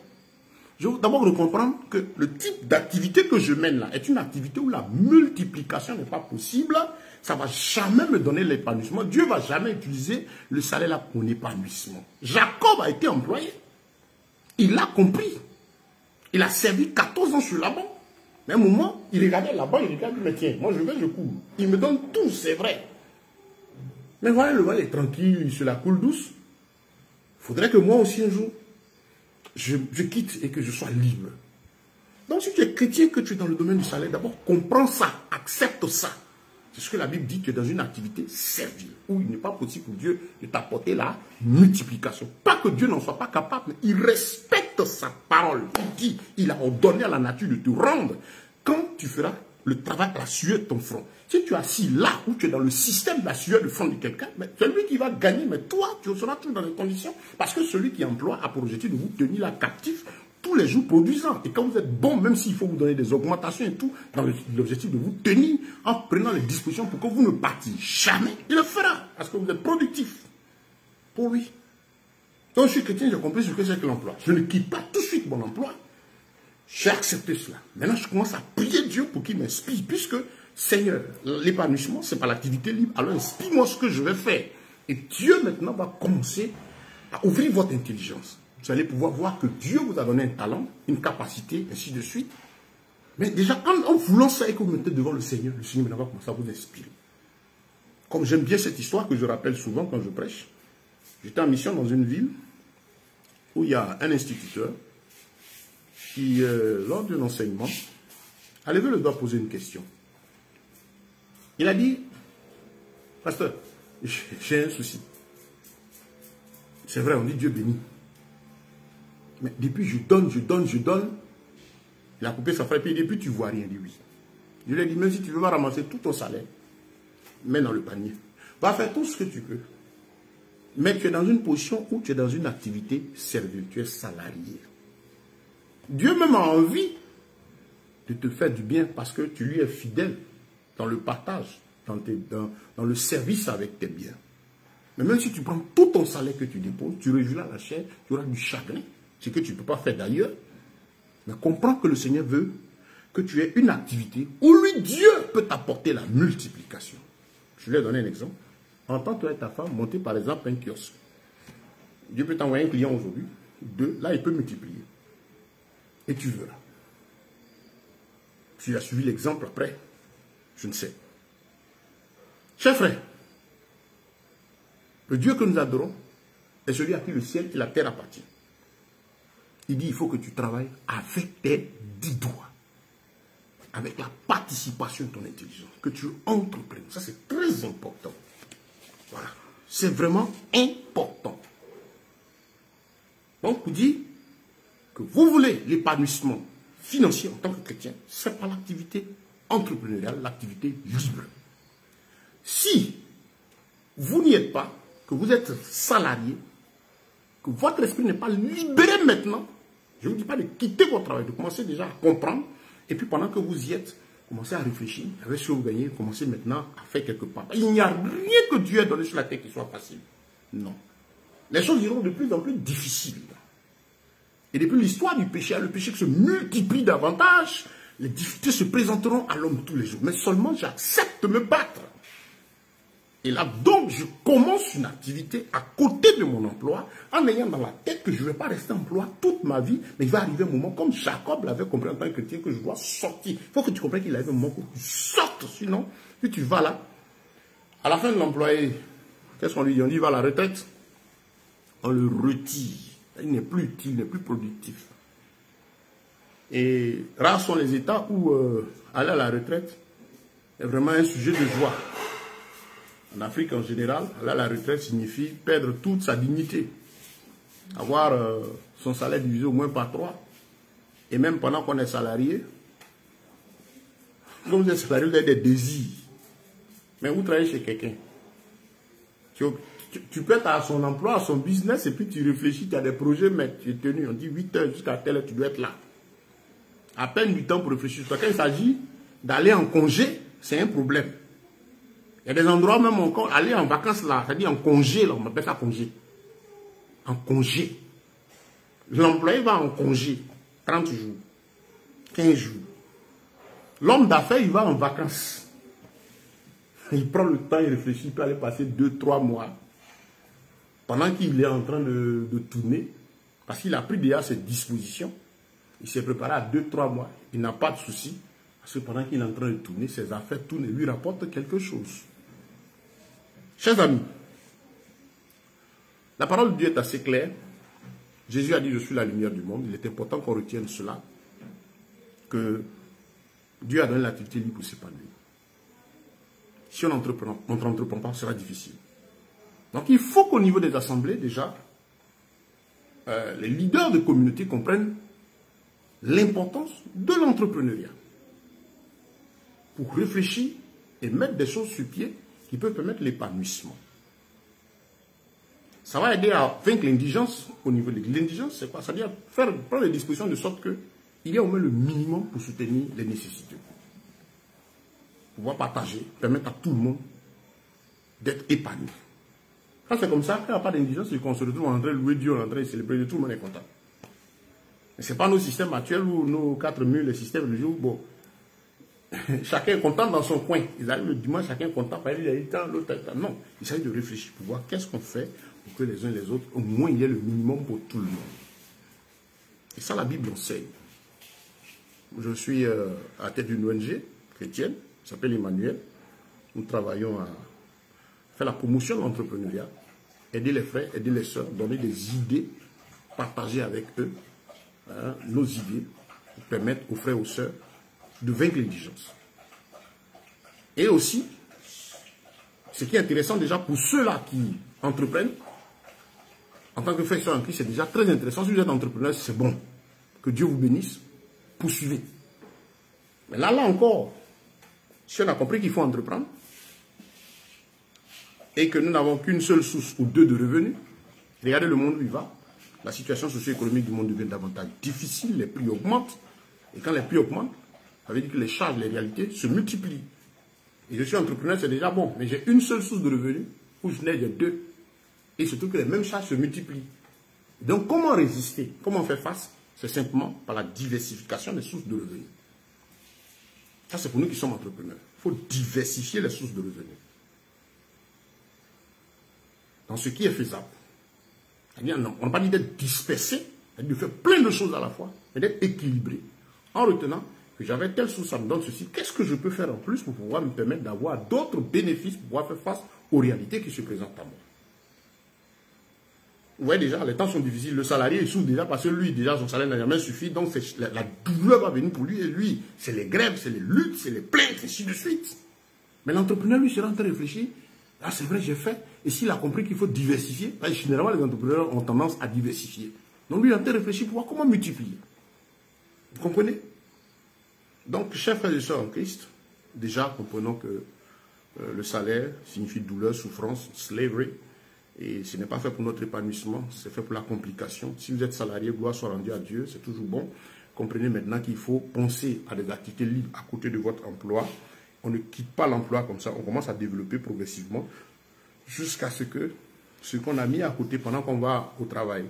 Je veux d'abord comprendre que le type d'activité que je mène là est une activité où la multiplication n'est pas possible. Ça ne va jamais me donner l'épanouissement. Dieu ne va jamais utiliser le salaire là pour l'épanouissement. Jacob a été employé. Il a compris. Il a servi 14 ans sur Laban. Mais à un moment, il regardait Laban, il regardait, mais tiens, moi je vais, je cours. Il me donne tout, c'est vrai. Mais voilà, le vol est tranquille, sur la coule douce. Il faudrait que moi aussi un jour, je quitte et que je sois libre. Donc si tu es chrétien, que tu es dans le domaine du salaire, d'abord comprends ça, accepte ça. C'est ce que la Bible dit, tu es dans une activité servile, où il n'est pas possible pour Dieu de t'apporter la multiplication. Pas que Dieu n'en soit pas capable, mais il respecte sa parole. Il dit, il a ordonné à la nature de te rendre quand tu feras le travail à la sueur de ton front. Si tu es assis là où tu es dans le système de la sueur du front de quelqu'un, c'est lui qui va gagner, mais toi, tu seras toujours dans les conditions. Parce que celui qui emploie a pour objectif de vous tenir là captif tous les jours produisant. Et quand vous êtes bon, même s'il faut vous donner des augmentations et tout, dans l'objectif de vous tenir en prenant les dispositions pour que vous ne partiez jamais, il le fera. Parce que vous êtes productif pour lui. Donc je suis chrétien, j'ai compris ce que c'est que l'emploi. Je ne quitte pas tout de suite mon emploi. J'ai accepté cela. Maintenant, je commence à prier Dieu pour qu'il m'inspire. Puisque, Seigneur, l'épanouissement, ce n'est pas l'activité libre. Alors, inspire-moi ce que je vais faire. Et Dieu, maintenant, va commencer à ouvrir votre intelligence. Vous allez pouvoir voir que Dieu vous a donné un talent, une capacité, ainsi de suite. Mais déjà, en voulant ça et que vous mettez devant le Seigneur maintenant va commencer à vous inspirer. Comme j'aime bien cette histoire que je rappelle souvent quand je prêche, j'étais en mission dans une ville où il y a un instituteur qui, lors d'un enseignement, a levé le doigt poser une question. Il a dit, pasteur, j'ai un souci. C'est vrai, on dit Dieu bénit. Mais depuis, je donne. Il a coupé sa frappe et depuis, tu ne vois rien. Il dit oui. Je lui ai dit, même si tu veux ramasser tout ton salaire, mets dans le panier. Va faire tout ce que tu peux. Mais tu es dans une position où tu es dans une activité servile. Tu es salarié. Dieu même a envie de te faire du bien parce que tu lui es fidèle dans le partage, dans le service avec tes biens. Mais même si tu prends tout ton salaire que tu déposes, tu réjouis la chair, tu auras du chagrin. ce que tu ne peux pas faire d'ailleurs. Mais comprends que le Seigneur veut que tu aies une activité où lui, Dieu, peut t'apporter la multiplication. Je vais donner un exemple. Entends toi et ta femme monter par exemple un kiosque. Dieu peut t'envoyer un client aujourd'hui, 2, là il peut multiplier. Et tu verras. Tu as suivi l'exemple après, je ne sais. Chers frères, le Dieu que nous adorons est celui à qui le ciel et la terre appartiennent. Il dit il faut que tu travailles avec tes 10 doigts, avec la participation de ton intelligence, que tu entreprennes. Ça c'est très important. Voilà, c'est vraiment important. Donc, vous dit que vous voulez l'épanouissement financier en tant que chrétien, c'est pas l'activité entrepreneuriale, l'activité libre. Si vous n'y êtes pas, que vous êtes salarié, que votre esprit n'est pas libéré maintenant, je ne vous dis pas de quitter votre travail, de commencer déjà à comprendre, et puis pendant que vous y êtes, commencez à réfléchir, avec ce que vous gagnez, commencez maintenant à faire quelque part. Il n'y a rien que Dieu ait donné sur la terre qui soit facile. Non. Les choses iront de plus en plus difficiles. Et depuis l'histoire du péché, le péché se multiplie davantage, les difficultés se présenteront à l'homme tous les jours. Mais seulement j'accepte de me battre. Et là, donc, je commence une activité à côté de mon emploi, en ayant dans la tête que je ne vais pas rester en emploi toute ma vie, mais il va arriver un moment, comme Jacob l'avait compris en tant que chrétien, que je dois sortir. Il faut que tu comprennes qu'il arrive un moment où tu sortes, sinon, si tu vas là, à la fin de l'employé, qu'est-ce qu'on lui dit? On dit, il va à la retraite, on le retire. Il n'est plus utile, il n'est plus productif. Et rares sont les États où aller à la retraite est vraiment un sujet de joie. En Afrique en général, aller à la retraite signifie perdre toute sa dignité. Avoir son salaire divisé au moins par 3. Et même pendant qu'on est salarié, comme vous êtes salarié, vous avez des désirs. Mais vous travaillez chez quelqu'un. Tu peux être à son emploi, à son business, et puis tu réfléchis, tu as des projets, mais tu es tenu. On dit 8 heures jusqu'à telle heure, tu dois être là. À peine du temps pour réfléchir. Quand il s'agit d'aller en congé, c'est un problème. Il y a des endroits même encore, aller en vacances là, c'est-à-dire en congé, là, on appelle ça congé. En congé. L'employé va en congé, 30 jours, 15 jours. L'homme d'affaires, il va en vacances. Il prend le temps, il réfléchit, il peut aller passer 2-3 mois. Pendant qu'il est en train de tourner, parce qu'il a pris déjà ses dispositions, il s'est préparé à 2-3 mois, il n'a pas de souci, parce que pendant qu'il est en train de tourner, ses affaires tournent et lui rapportent quelque chose. Chers amis, la parole de Dieu est assez claire. Jésus a dit, je suis la lumière du monde. Il est important qu'on retienne cela, que Dieu a donné l'activité libre pour s'épanouir. Si on n'entreprend pas, ce sera difficile. Donc il faut qu'au niveau des assemblées, déjà, les leaders de communauté comprennent l'importance de l'entrepreneuriat. Pour réfléchir et mettre des choses sur pied qui peuvent permettre l'épanouissement. Ça va aider à vaincre l'indigence au niveau de l'indigence, c'est quoi? C'est-à-dire prendre des dispositions de sorte qu'il y a au moins le minimum pour soutenir les nécessités. Pouvoir partager, permettre à tout le monde d'être épanoui. Quand c'est comme ça, quand il n'y a pas d'indigence, c'est qu'on se retrouve en train de louer Dieu, en train de célébrer, tout le monde est content. Mais ce n'est pas nos systèmes actuels ou nos 4 murs, les systèmes religieux, bon, chacun est content dans son coin. Ils arrivent le dimanche, chacun est content, par exemple, il y a eu tant, l'autre temps. Non, il s'agit de réfléchir pour voir qu'est-ce qu'on fait pour que les uns et les autres, au moins, il y ait le minimum pour tout le monde. Et ça, la Bible enseigne. Je suis à la tête d'une ONG chrétienne, qui s'appelle Emmanuel. Nous travaillons à faire la promotion de l'entrepreneuriat, aider les frères, aider les sœurs, donner des idées, partager avec eux nos idées, pour permettre aux frères et aux sœurs de vaincre l'indigence. Et aussi, ce qui est intéressant déjà pour ceux-là qui entreprennent, en tant que frères et sœurs en Christ, c'est déjà très intéressant. Si vous êtes entrepreneur, c'est bon. Que Dieu vous bénisse. Poursuivez. Mais là encore, si on a compris qu'il faut entreprendre, et que nous n'avons qu'une seule source ou 2 de revenus, regardez le monde où il va. La situation socio-économique du monde devient davantage difficile, les prix augmentent. Et quand les prix augmentent, ça veut dire que les charges, les réalités se multiplient. Et je suis entrepreneur, c'est déjà bon. Mais j'ai une seule source de revenus, où je n'ai que 2. Et surtout que les mêmes charges se multiplient. Donc, comment résister? Comment faire face? C'est simplement par la diversification des sources de revenus. Ça, c'est pour nous qui sommes entrepreneurs. Il faut diversifier les sources de revenus. Dans ce qui est faisable. On n'a pas dit d'être dispersé, de faire plein de choses à la fois, mais d'être équilibré. En retenant que j'avais telle source, ça me donne ceci. Qu'est-ce que je peux faire en plus pour pouvoir me permettre d'avoir d'autres bénéfices pour pouvoir faire face aux réalités qui se présentent à moi? Vous voyez déjà, les temps sont difficiles. Le salarié il souffre déjà parce que lui, déjà, son salaire n'a jamais suffi. Donc, la douleur va venir pour lui. Et lui, c'est les grèves, c'est les luttes, c'est les plaintes, ainsi de suite. Mais l'entrepreneur, lui, sera en train de réfléchir. Ah, c'est vrai, j'ai fait. Et s'il a compris qu'il faut diversifier, généralement, les entrepreneurs ont tendance à diversifier. Donc, lui, il est en train de réfléchir pour voir comment multiplier. Vous comprenez? Donc, chers frères et sœurs en Christ, déjà, comprenons que le salaire signifie douleur, souffrance, slavery. Et ce n'est pas fait pour notre épanouissement, c'est fait pour la complication. Si vous êtes salarié, gloire soit rendue à Dieu, c'est toujours bon. Comprenez maintenant qu'il faut penser à des activités libres à côté de votre emploi. On ne quitte pas l'emploi comme ça, on commence à développer progressivement jusqu'à ce que ce qu'on a mis à côté pendant qu'on va au travail,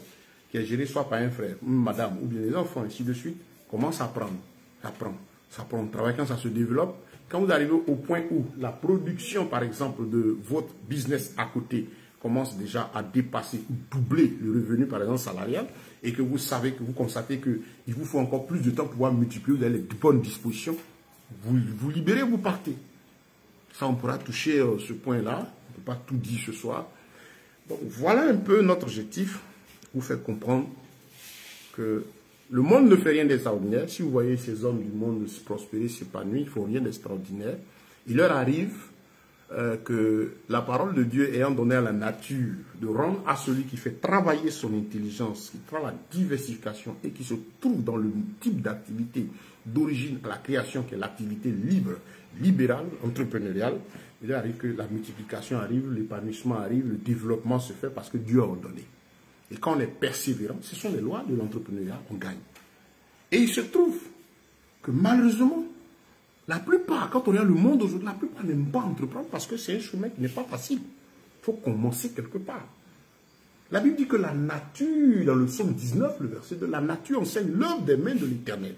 qui est géré soit par un frère, une madame ou bien les enfants, ainsi de suite, commence à prendre. Ça prend au travail quand ça se développe. Quand vous arrivez au point où la production, par exemple, de votre business à côté commence déjà à dépasser ou doubler le revenu, par exemple, salarial, et que vous savez, que vous constatez qu'il vous faut encore plus de temps pour pouvoir multiplier, vous avez les bonnes dispositions, vous libérez, vous partez. Ça, on pourra toucher ce point-là. On ne peut pas tout dire ce soir. Donc, voilà un peu notre objectif, vous faire comprendre que le monde ne fait rien d'extraordinaire. Si vous voyez ces hommes du monde se prospérer, s'épanouir, ils ne font rien d'extraordinaire. Il leur arrive que la parole de Dieu ayant donné à la nature de rendre à celui qui fait travailler son intelligence, qui fera la diversification et qui se trouve dans le type d'activité d'origine à la création qui est l'activité libre, libérale, entrepreneuriale, il arrive que la multiplication arrive, l'épanouissement arrive, le développement se fait parce que Dieu a ordonné. Et quand on est persévérant, ce sont les lois de l'entrepreneuriat, on gagne. Et il se trouve que malheureusement, la plupart, quand on regarde le monde aujourd'hui, la plupart n'aiment pas entreprendre parce que c'est un chemin qui n'est pas facile. Il faut commencer quelque part. La Bible dit que la nature, dans le psaume 19, le verset 2, la nature enseigne l'œuvre des mains de l'Éternel.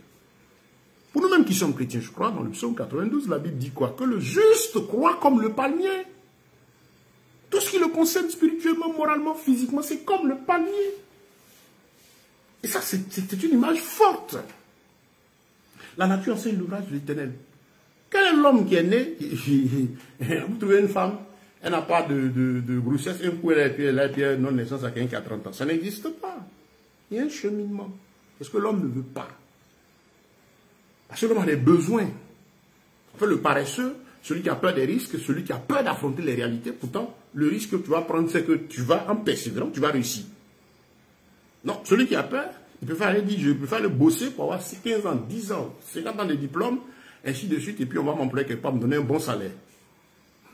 Pour nous-mêmes qui sommes chrétiens, je crois, dans le psaume 92, la Bible dit quoi? Que le juste croit comme le palmier. Tout ce qui le concerne spirituellement, moralement, physiquement, c'est comme le palmier. Et ça, c'est une image forte. La nature enseigne l'ouvrage de l'Éternel. Quel est l'homme qui est né? Vous trouvez une femme, elle n'a pas de grossesse, un coup elle a puis non-naissance à quelqu'un qui a 30 ans. Ça n'existe pas. Il y a un cheminement. Parce que l'homme ne veut pas. Parce que l'homme a des besoins. En fait, le paresseux, celui qui a peur des risques, celui qui a peur d'affronter les réalités, pourtant, le risque que tu vas prendre, c'est que tu vas, en persévérant, tu vas réussir. Non, celui qui a peur, il peut faire, je peux faire le bosser pour avoir 15 ans, 10 ans, 50 ans de diplôme, ainsi de suite, et puis on va m'employer quelque part, me donner un bon salaire.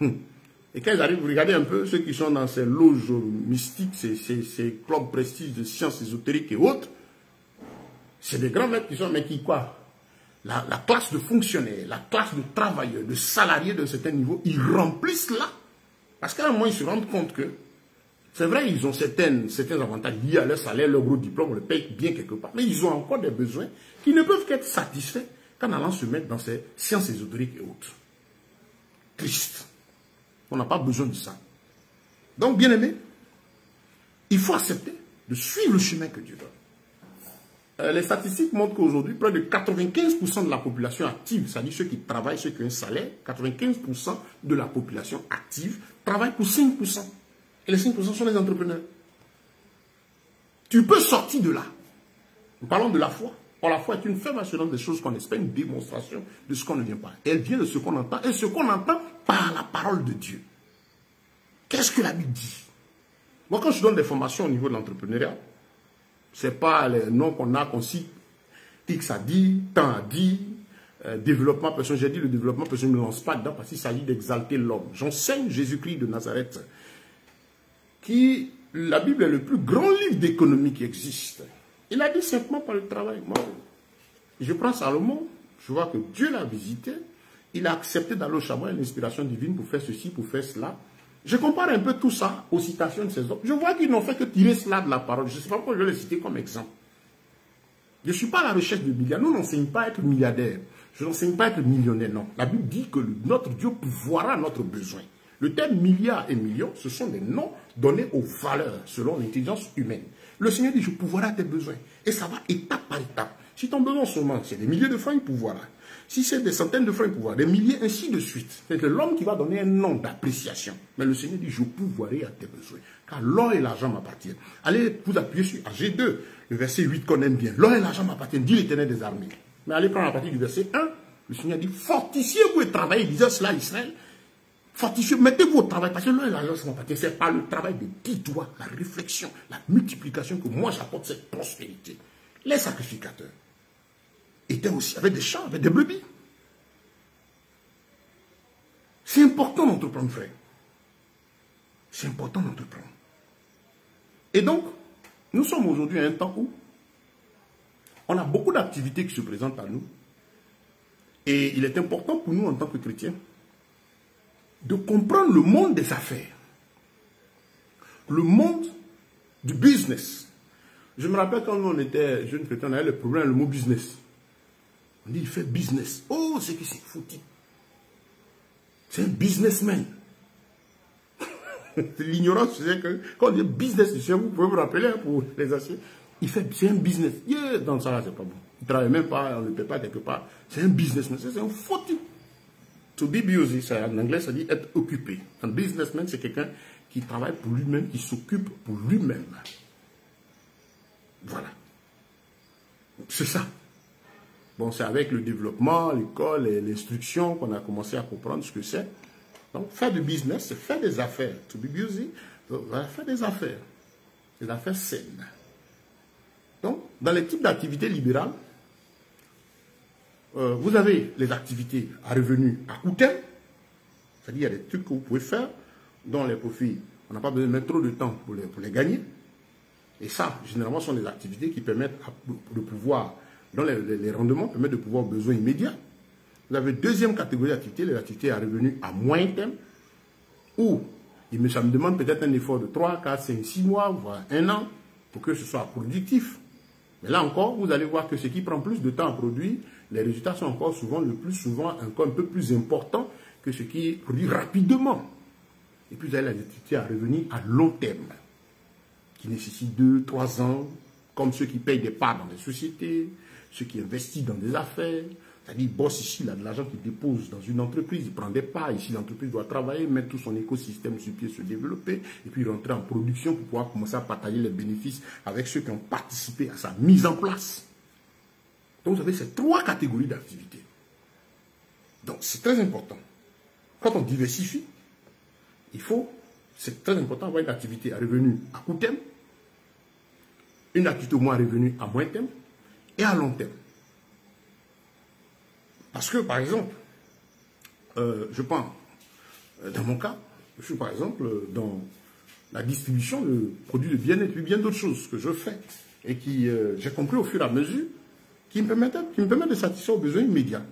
Et quand ils arrivent, vous regardez un peu ceux qui sont dans ces loges mystiques, ces clubs prestige de sciences ésotériques et autres, c'est des grands maîtres qui sont, mais qui quoi? La classe de fonctionnaires, la classe de travailleurs, de salariés d'un certain niveau, ils remplissent là. Parce qu'à un moment, ils se rendent compte que, c'est vrai, ils ont certains avantages liés à leur salaire, leur gros diplôme, on le paye bien quelque part. Mais ils ont encore des besoins qui ne peuvent qu'être satisfaits qu'en allant se mettre dans ces sciences ésotériques et autres. Triste. On n'a pas besoin de ça. Donc, bien aimé, il faut accepter de suivre le chemin que Dieu donne. Les statistiques montrent qu'aujourd'hui, près de 95% de la population active, c'est-à-dire ceux qui travaillent, ceux qui ont un salaire, 95% de la population active travaille pour 5%. Et les 5% sont les entrepreneurs. Tu peux sortir de là. Nous parlons de la foi. Or, la foi est une ferme assurance des choses qu'on espère, une démonstration de ce qu'on ne vient pas. Elle vient de ce qu'on entend, et ce qu'on entend par la parole de Dieu. Qu'est-ce que la Bible dit? Moi, quand je donne des formations au niveau de l'entrepreneuriat, ce n'est pas les noms qu'on a, qu'on cite. X a dit, tant a dit, développement personnel. J'ai dit le développement personnel ne me lance pas dedans parce qu'il s'agit d'exalter l'homme. J'enseigne Jésus-Christ de Nazareth, qui, la Bible est le plus grand livre d'économie qui existe. Il a dit simplement par le travail. Moi, je prends Salomon, je vois que Dieu l'a visité, il a accepté d'aller au charbon, une inspiration divine pour faire ceci, pour faire cela. Je compare un peu tout ça aux citations de ces hommes. Je vois qu'ils n'ont fait que tirer cela de la parole. Je ne sais pas pourquoi je vais les citer comme exemple. Je ne suis pas à la recherche de milliards. Nous n'enseignons pas à être milliardaire. Je n'enseigne pas à être millionnaire, non. La Bible dit que notre Dieu pourvoira notre besoin. Le terme milliard et million, ce sont des noms donnés aux valeurs selon l'intelligence humaine. Le Seigneur dit, je pourvoirai tes besoins. Et ça va étape par étape. Si ton besoin seulement, c'est des milliers de francs, il pourvoira. Si c'est des centaines de francs, il pourvoira. Des milliers, ainsi de suite. C'est l'homme qui va donner un nom d'appréciation. Mais le Seigneur dit, je pourvoirai à tes besoins. Car l'or et l'argent m'appartiennent. Allez vous appuyer sur AG2, le verset 8 qu'on aime bien. L'or et l'argent m'appartiennent, dit l'Éternel des armées. Mais allez prendre la partie du verset 1. Le Seigneur dit, fortifiez-vous et travaillez. Il disait cela à Israël. Fortifiez, mettez-vous au travail. Parce que l'or et l'argent m'appartiennent. C'est par le travail des 10 doigts, la réflexion, la multiplication que moi j'apporte cette prospérité. Les sacrificateurs étaient aussi avec des champs, avec des brebis. C'est important d'entreprendre, frère. C'est important d'entreprendre. Et donc, nous sommes aujourd'hui à un temps où on a beaucoup d'activités qui se présentent à nous. Et il est important pour nous, en tant que chrétiens, de comprendre le monde des affaires. Le monde du business. Je me rappelle quand nous, on était jeunes chrétiens, on avait le problème, le mot business. On dit, il fait business. Oh, c'est que c'est foutu. C'est un businessman. L'ignorance faisait que, quand on dit business, vous pouvez vous rappeler pour les assieds, c'est un business. Yeah, dans ça, c'est pas bon. Il ne travaille même pas, on ne le paie pas quelque part. C'est un businessman, c'est un foutu. To be busy, en anglais, ça dit être occupé. Un businessman, c'est quelqu'un qui travaille pour lui-même, qui s'occupe pour lui-même. Voilà. C'est ça. Bon, c'est avec le développement, l'école et l'instruction qu'on a commencé à comprendre ce que c'est. Donc, faire du business, c'est faire des affaires. To be busy, faire des affaires saines. Donc, dans les types d'activités libérales, vous avez les activités à revenus à court terme. C'est-à-dire, il y a des trucs que vous pouvez faire dont les profits, on n'a pas besoin de mettre trop de temps pour les gagner. Et ça, généralement, sont des activités qui permettent de pouvoir, dont les rendements permettent de pouvoir aux besoins immédiats. Vous avez deuxième catégorie d'activités, les activités à revenus à moyen terme, où ça me demande peut-être un effort de 3, 4, 5, 6 mois, voire 1 an, pour que ce soit productif. Mais là encore, vous allez voir que ce qui prend plus de temps à produire, les résultats sont encore souvent, le plus souvent, encore un peu plus importants que ce qui produit rapidement. Et puis vous avez les activités à revenus à long terme, qui nécessitent 2, 3 ans, comme ceux qui payent des parts dans des sociétés, ceux qui investissent dans des affaires. C'est-à-dire, il bosse ici, il a de l'argent qu'il dépose dans une entreprise, il prend des parts, ici l'entreprise doit travailler, mettre tout son écosystème sur pied, se développer, et puis rentrer en production pour pouvoir commencer à partager les bénéfices avec ceux qui ont participé à sa mise en place. Donc vous avez ces 3 catégories d'activités. Donc c'est très important. Quand on diversifie, c'est très important d'avoir une activité à revenu à court terme, une activité au moins à revenu à moyen terme et à long terme. Parce que, par exemple, je pense, dans mon cas, je suis par exemple dans la distribution de produits de bien-être, puis bien d'autres choses que je fais et qui, j'ai compris au fur et à mesure, qui me permettent de satisfaire aux besoins immédiats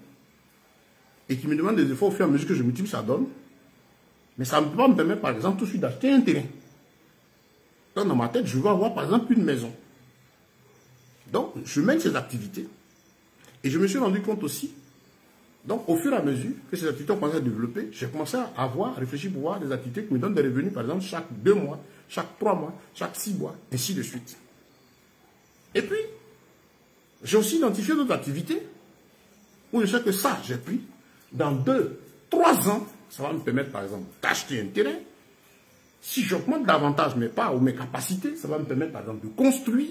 et qui me demandent des efforts au fur et à mesure que je multiplie, ça donne. Mais ça ne peut pas me permettre, par exemple, tout de suite d'acheter un terrain. Donc, dans ma tête, je veux avoir, par exemple, une maison. Donc, je mène ces activités. Et je me suis rendu compte aussi, donc, au fur et à mesure que ces activités ont commencé à développer, j'ai commencé à réfléchir pour voir des activités qui me donnent des revenus, par exemple, chaque 2 mois, chaque 3 mois, chaque 6 mois, ainsi de suite. Et puis, j'ai aussi identifié d'autres activités où je sais que ça, j'ai pris, dans 2, 3 ans, ça va me permettre, par exemple, d'acheter un terrain. Si j'augmente davantage mes parts ou mes capacités, ça va me permettre, par exemple, de construire.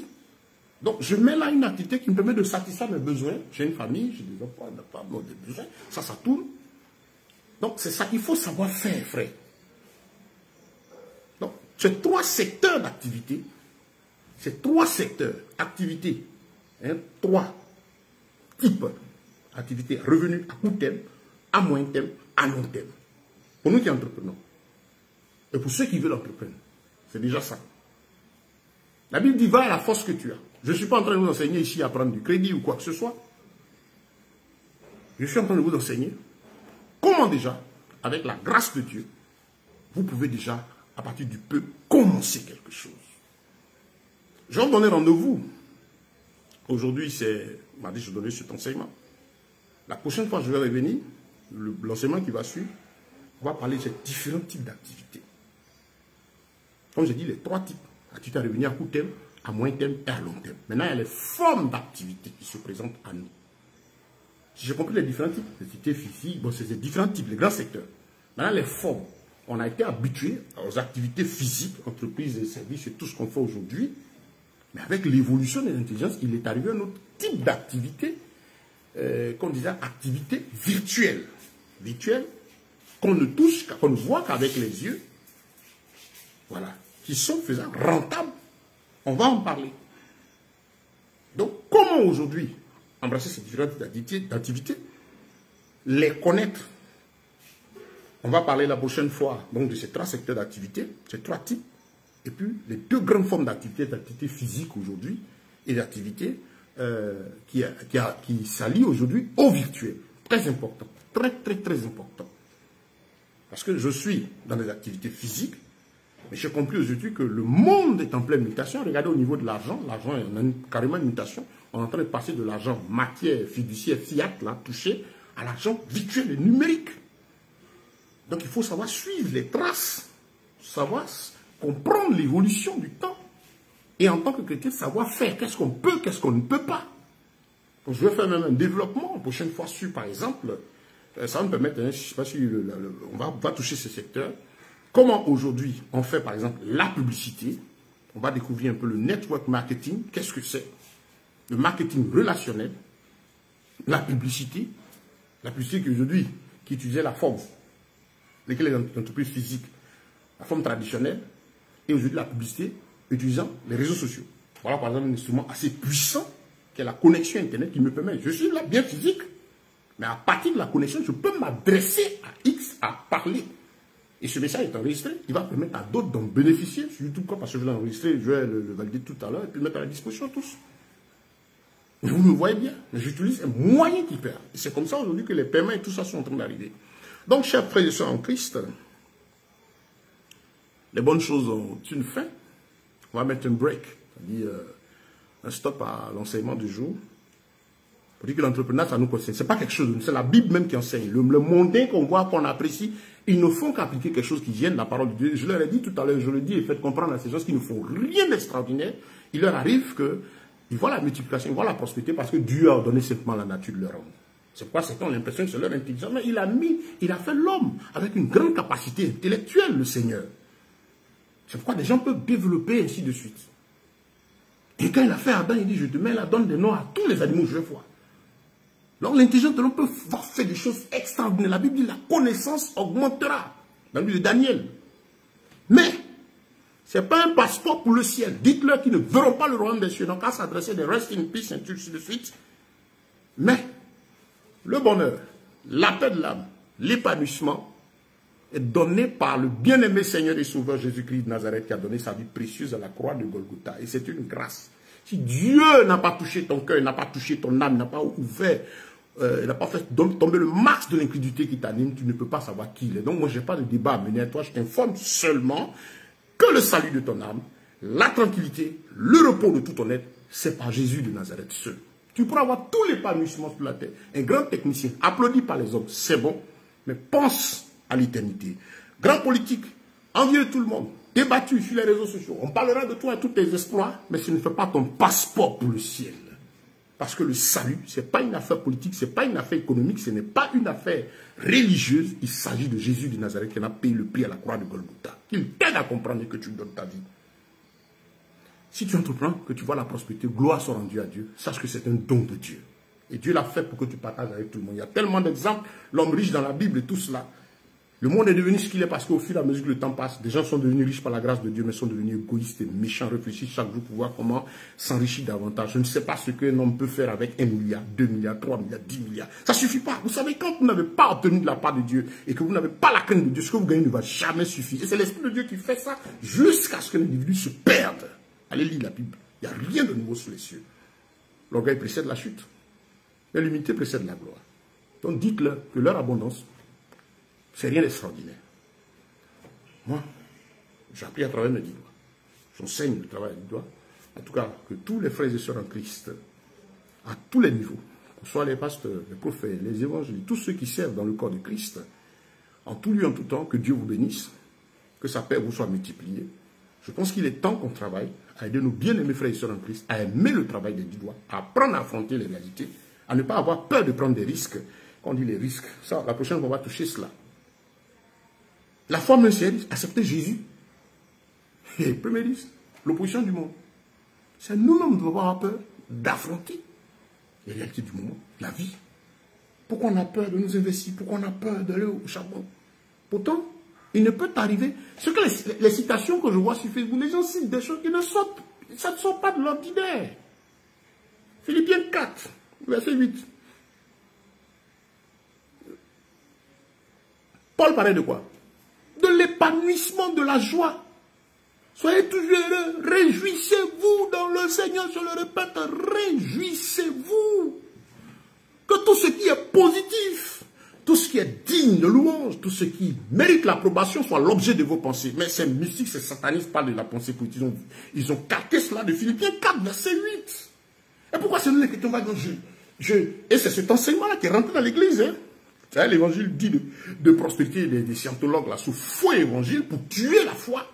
Donc, je mets là une activité qui me permet de satisfaire mes besoins. J'ai une famille, j'ai des enfants, des femmes, des besoins. Ça tourne. Donc, c'est ça qu'il faut savoir faire, frère. Donc, ces 3 secteurs d'activité, activités, 3 types d'activités, revenus à court terme, à moyen terme, à long terme. Pour nous qui entreprenons. Et pour ceux qui veulent entreprendre. C'est déjà ça. La Bible dit, va à la force que tu as. Je ne suis pas en train de vous enseigner ici à prendre du crédit ou quoi que ce soit. Je suis en train de vous enseigner comment déjà, avec la grâce de Dieu, vous pouvez déjà, à partir du peu, commencer quelque chose. Je vais vous donner rendez-vous. Aujourd'hui, c'est mardi, je donnerai cet enseignement. La prochaine fois, je vais revenir. L'enseignement qui va suivre, on va parler de ces différents types d'activités. Comme j'ai dit, les 3 types. Activités à revenir à court terme, à moyen terme et à long terme. Maintenant, il y a les formes d'activités qui se présentent à nous. Si j'ai compris les différents types, les activités physiques, bon, c'est les différents types, les grands secteurs. Maintenant, les formes. On a été habitué aux activités physiques, entreprises et services et tout ce qu'on fait aujourd'hui. Mais avec l'évolution de l'intelligence, il est arrivé un autre type d'activité, qu'on disait activité virtuelle. Virtuelle, qu'on ne touche, qu'on ne voit qu'avec les yeux. Voilà. Qui sont faisant rentables. On va en parler. Donc, comment aujourd'hui embrasser ces différentes activités, les connaître. On va parler la prochaine fois donc, de ces 3 secteurs d'activité, ces 3 types, et puis les 2 grandes formes d'activité physique aujourd'hui, et d'activité qui s'allient aujourd'hui au virtuel. Très important, très important. Parce que je suis dans les activités physiques, mais j'ai compris aujourd'hui que le monde est en pleine mutation. Regardez au niveau de l'argent, l'argent est carrément une mutation. On est en train de passer de l'argent matière, fiduciaire, fiat, là, touché, à l'argent virtuel et numérique. Donc il faut savoir suivre les traces, savoir comprendre l'évolution du temps. Et en tant que chrétien, savoir faire qu'est-ce qu'on peut, qu'est-ce qu'on ne peut pas. Donc je vais faire même un développement, la prochaine fois sur, par exemple, ça va me permettre, je ne sais pas si on va toucher ce secteur. Comment aujourd'hui on fait par exemple la publicité. On va découvrir un peu le network marketing. Qu'est-ce que c'est? Le marketing relationnel. La publicité. La publicité qui aujourd'hui, qui utilisait la forme. Lesquelles les entreprises physiques. La forme traditionnelle. Et aujourd'hui la publicité utilisant les réseaux sociaux. Voilà par exemple un instrument assez puissant qui est la connexion Internet qui me permet. Je suis là bien physique. Mais à partir de la connexion, je peux m'adresser à X, à parler. Et ce message est enregistré, il va permettre à d'autres d'en bénéficier sur YouTube, parce que je l'ai enregistré, je vais le valider tout à l'heure, et puis le mettre à la disposition de tous. Mais vous me voyez bien, mais j'utilise un moyen qui perd. Et c'est comme ça aujourd'hui que les paiements et tout ça sont en train d'arriver. Donc, chers frères et sœurs en Christ, les bonnes choses ont une fin. On va mettre un break, c'est-à-dire un stop à l'enseignement du jour. Pour dire que l'entrepreneuriat, ça nous concerne. Ce n'est pas quelque chose, c'est la Bible même qui enseigne. Le mondain qu'on voit, qu'on apprécie, ils ne font qu'appliquer quelque chose qui vienne de la parole de Dieu. Je leur ai dit tout à l'heure, je le dis et faites comprendre à ces gens qui ne font rien d'extraordinaire. Il leur arrive qu'ils voient la multiplication, ils voient la prospérité parce que Dieu a ordonné simplement la nature de leur homme. C'est pourquoi certains ont l'impression que c'est leur intelligence. Mais il a fait l'homme avec une grande capacité intellectuelle, le Seigneur. C'est pourquoi des gens peuvent développer ainsi de suite. Et quand il a fait Adam, il dit, je te mets la donne des noms à tous les animaux que je vais voir. Donc l'intelligence de l'homme peut faire des choses extraordinaires. La Bible dit la connaissance augmentera. Dans le livre de Daniel. Mais, ce n'est pas un passeport pour le ciel. Dites-leur qu'ils ne verront pas le royaume des cieux. Donc, à s'adresser des rest in peace, et ainsi de suite. Mais, le bonheur, la paix de l'âme, l'épanouissement est donné par le bien-aimé Seigneur et Sauveur Jésus-Christ de Nazareth qui a donné sa vie précieuse à la croix de Golgotha. Et c'est une grâce. Si Dieu n'a pas touché ton cœur, n'a pas touché ton âme, n'a pas ouvert, n'a pas fait tomber le max de l'incrédulité qui t'anime, tu ne peux pas savoir qui il est. Donc moi, je n'ai pas de débat à mener à toi. Je t'informe seulement que le salut de ton âme, la tranquillité, le repos de tout ton être, c'est par Jésus de Nazareth seul. Tu pourras avoir tous les épanouissements sur la terre. Un grand technicien, applaudi par les hommes, c'est bon, mais pense à l'éternité. Grand politique, envieux de tout le monde, débattu sur les réseaux sociaux. On parlera de toi et tous tes exploits, mais ce ne fait pas ton passeport pour le ciel. Parce que le salut, ce n'est pas une affaire politique, ce n'est pas une affaire économique, ce n'est pas une affaire religieuse. Il s'agit de Jésus de Nazareth qui en a payé le prix à la croix de Golgotha. Qu'il t'aide à comprendre que tu donnes ta vie. Si tu entreprends, que tu vois la prospérité, gloire soit rendue à Dieu, sache que c'est un don de Dieu. Et Dieu l'a fait pour que tu partages avec tout le monde. Il y a tellement d'exemples, l'homme riche dans la Bible et tout cela. Le monde est devenu ce qu'il est parce qu'au fur et à mesure que le temps passe, des gens sont devenus riches par la grâce de Dieu, mais sont devenus égoïstes et méchants, réfléchissent chaque jour pour voir comment s'enrichir davantage. Je ne sais pas ce qu'un homme peut faire avec 1 milliard, 2 milliards, 3 milliards, 10 milliards. Ça ne suffit pas. Vous savez, quand vous n'avez pas obtenu de la part de Dieu et que vous n'avez pas la crainte de Dieu, ce que vous gagnez ne va jamais suffire. Et c'est l'Esprit de Dieu qui fait ça jusqu'à ce que l'individu se perde. Allez lire la Bible. Il n'y a rien de nouveau sous les cieux. L'orgueil précède la chute. Mais l'humilité précède la gloire. Donc dites-leur que leur abondance, c'est rien d'extraordinaire. Moi, j'ai appris à travailler mes 10 doigts. J'enseigne le travail des doigts. En tout cas, que tous les frères et sœurs en Christ, à tous les niveaux, que ce soit les pasteurs, les prophètes, les évangélistes, tous ceux qui servent dans le corps de Christ, en tout lieu, en tout temps, que Dieu vous bénisse, que sa paix vous soit multipliée. Je pense qu'il est temps qu'on travaille à aider nos bien-aimés frères et sœurs en Christ, à aimer le travail des 10 doigts, à apprendre à affronter les réalités, à ne pas avoir peur de prendre des risques. Quand on dit les risques, ça, la prochaine fois, on va toucher cela. La foi même, c'est accepter Jésus. Et premier risque, l'opposition du monde. C'est nous-mêmes qui devons avoir peur d'affronter les réalités du moment, la vie. Pourquoi on a peur de nous investir? Pourquoi on a peur d'aller au charbon? Pourtant, il ne peut arriver. Ce que les citations que je vois sur Facebook, les gens citent des choses qui ne sortent, ça ne sort pas de l'ordinaire. Philippiens 4, verset 8. Paul parlait de quoi? De l'épanouissement de la joie. Soyez toujours heureux, réjouissez-vous dans le Seigneur, je le répète, réjouissez-vous. Que tout ce qui est positif, tout ce qui est digne de louange, tout ce qui mérite l'approbation soit l'objet de vos pensées. Mais c'est mystique, c'est sataniste, parlent de la pensée politique. Ils ont capté cela de Philippiens 4, verset 8. Et pourquoi c'est nous les chrétiens va dans et c'est cet enseignement-là qui est rentré dans l'église. Hein? L'évangile dit de prospérité des scientologues là, sous faux évangile pour tuer la foi.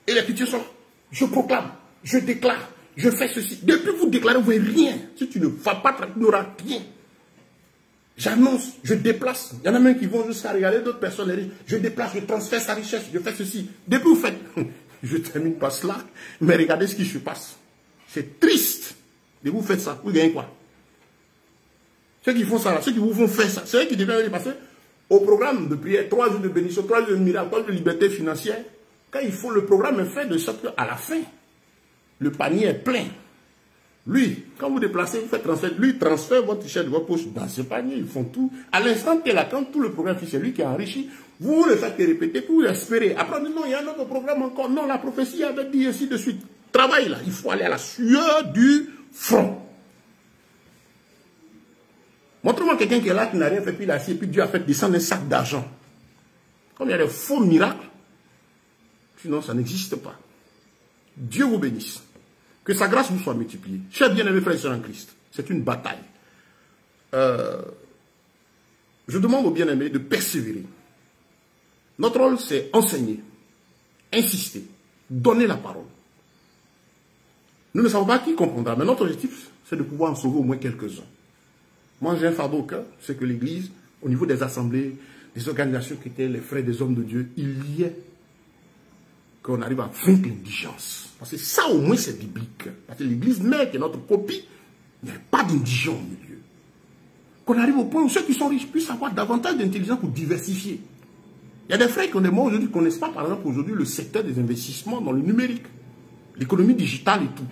Et les chrétiens sont là. Je proclame, je déclare, je fais ceci. Depuis que vous déclarez, vous ne voyez rien. Si tu ne vas pas, tu n'auras rien. J'annonce, je déplace. Il y en a même qui vont jusqu'à regarder d'autres personnes. Je déplace, je transfère sa richesse, je fais ceci. Depuis que vous faites, je termine par cela, mais regardez ce qui se passe. C'est triste. Et vous faites ça, vous gagnez quoi? Ceux qui font ça, là, ceux qui vous font faire ça, c'est eux qui deviennent passer au programme de prière, 3 jours de bénédiction, 3 jours de miracle, 3 jours de liberté financière. Quand il faut, le programme est fait de sorte qu'à la fin, le panier est plein. Lui, quand vous déplacez, vous faites transfert, lui transfère votre t-shirt de votre poche dans ce panier, ils font tout. À l'instant T, là, quand tout le programme fait, c'est lui qui a enrichi, vous le faites répéter, vous espérez. Après, non, il y a un autre programme encore. Non, la prophétie avait dit ainsi de suite. Travail là, il faut aller à la sueur du front. Montre-moi quelqu'un qui est là, qui n'a rien fait, puis il a assis, puis Dieu a fait descendre un sac d'argent. Comme il y a des faux miracles, sinon ça n'existe pas. Dieu vous bénisse. Que sa grâce vous soit multipliée. Chers bien-aimés frères et sœurs en Christ, c'est une bataille. Je demande aux bien-aimés de persévérer. Notre rôle, c'est enseigner, insister, donner la parole. Nous ne savons pas qui comprendra, mais notre objectif, c'est de pouvoir en sauver au moins quelques-uns. Moi, j'ai un fardeau au cœur, c'est que l'Église, au niveau des assemblées, des organisations qui étaient les frères des hommes de Dieu, il y ait qu'on arrive à vaincre l'indigence. Parce que ça, au moins, c'est biblique. Parce que l'Église mère, qui est notre copie, il n'y a pas d'indigence au milieu. Qu'on arrive au point où ceux qui sont riches puissent avoir davantage d'intelligence pour diversifier. Il y a des frères qui ont des mots aujourd'hui qui ne connaissent pas, par exemple, aujourd'hui, le secteur des investissements dans le numérique, l'économie digitale et tout.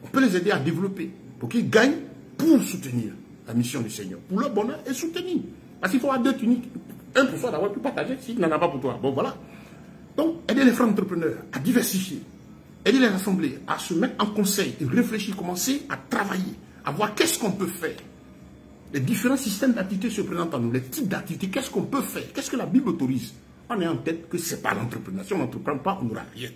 On peut les aider à développer pour qu'ils gagnent pour soutenir la mission du Seigneur, pour leur bonheur et soutenir. Parce qu'il faut avoir 2 tuniques. Un pour soi d'avoir pu partager s'il n'en a pas pour toi. Bon, voilà. Donc, aider les frères entrepreneurs à diversifier. Aider les assemblées à se mettre en conseil et réfléchir, commencer à travailler, à voir qu'est-ce qu'on peut faire. Les différents systèmes d'activité se présentent à nous, les types d'activités, qu'est-ce qu'on peut faire, qu'est-ce que la Bible autorise. On est en tête que ce n'est pas l'entrepreneuriat. Si on n'entreprend pas, on n'aura rien.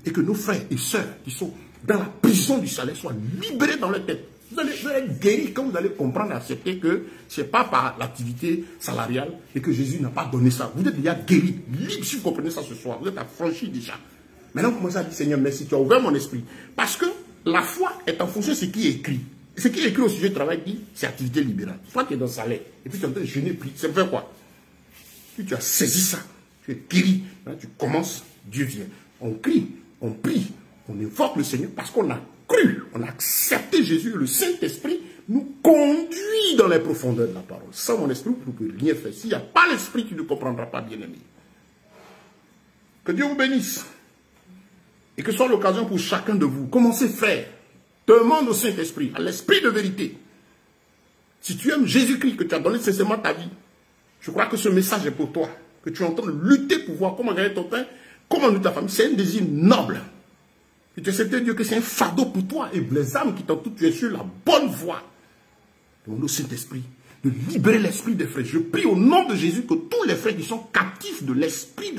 Et que nos frères et sœurs qui sont dans la prison du salaire soient libérés dans leur tête. Vous allez être guéris quand vous allez comprendre et accepter que ce n'est pas par l'activité salariale et que Jésus n'a pas donné ça. Vous êtes déjà guéris, libre si vous comprenez ça ce soir. Vous êtes affranchis déjà. Maintenant, vous commencez à dire, Seigneur, merci, tu as ouvert mon esprit. Parce que la foi est en fonction de ce qui est écrit. Ce qui est écrit au sujet du travail dit, c'est activité libérale. Soit tu es dans le salaire, et puis tu es en train de jeûner, prier. Ça veut faire quoi? Puis tu as saisi ça. Tu es guéri. Là, tu commences, Dieu vient. On crie, on prie, on évoque le Seigneur parce qu'on a cru, on a accepté Jésus, le Saint-Esprit nous conduit dans les profondeurs de la parole. Sans mon esprit, vous ne pouvez rien faire. S'il n'y a pas l'esprit, tu ne comprendras pas, bien-aimé. Que Dieu vous bénisse. Et que ce soit l'occasion pour chacun de vous. Commencez frère. Demande au Saint-Esprit, à l'Esprit de vérité. Si tu aimes Jésus-Christ, que tu as donné sincèrement ta vie, je crois que ce message est pour toi. Que tu es en train de lutter pour voir comment gagner ton pain, comment lutter ta famille. C'est un désir noble. Et tu acceptes Dieu que c'est un fardeau pour toi. Et les âmes qui t'entourent, tu es sur la bonne voie. Demande au Saint-Esprit de libérer l'esprit des frères. Je prie au nom de Jésus que tous les frères qui sont captifs de l'esprit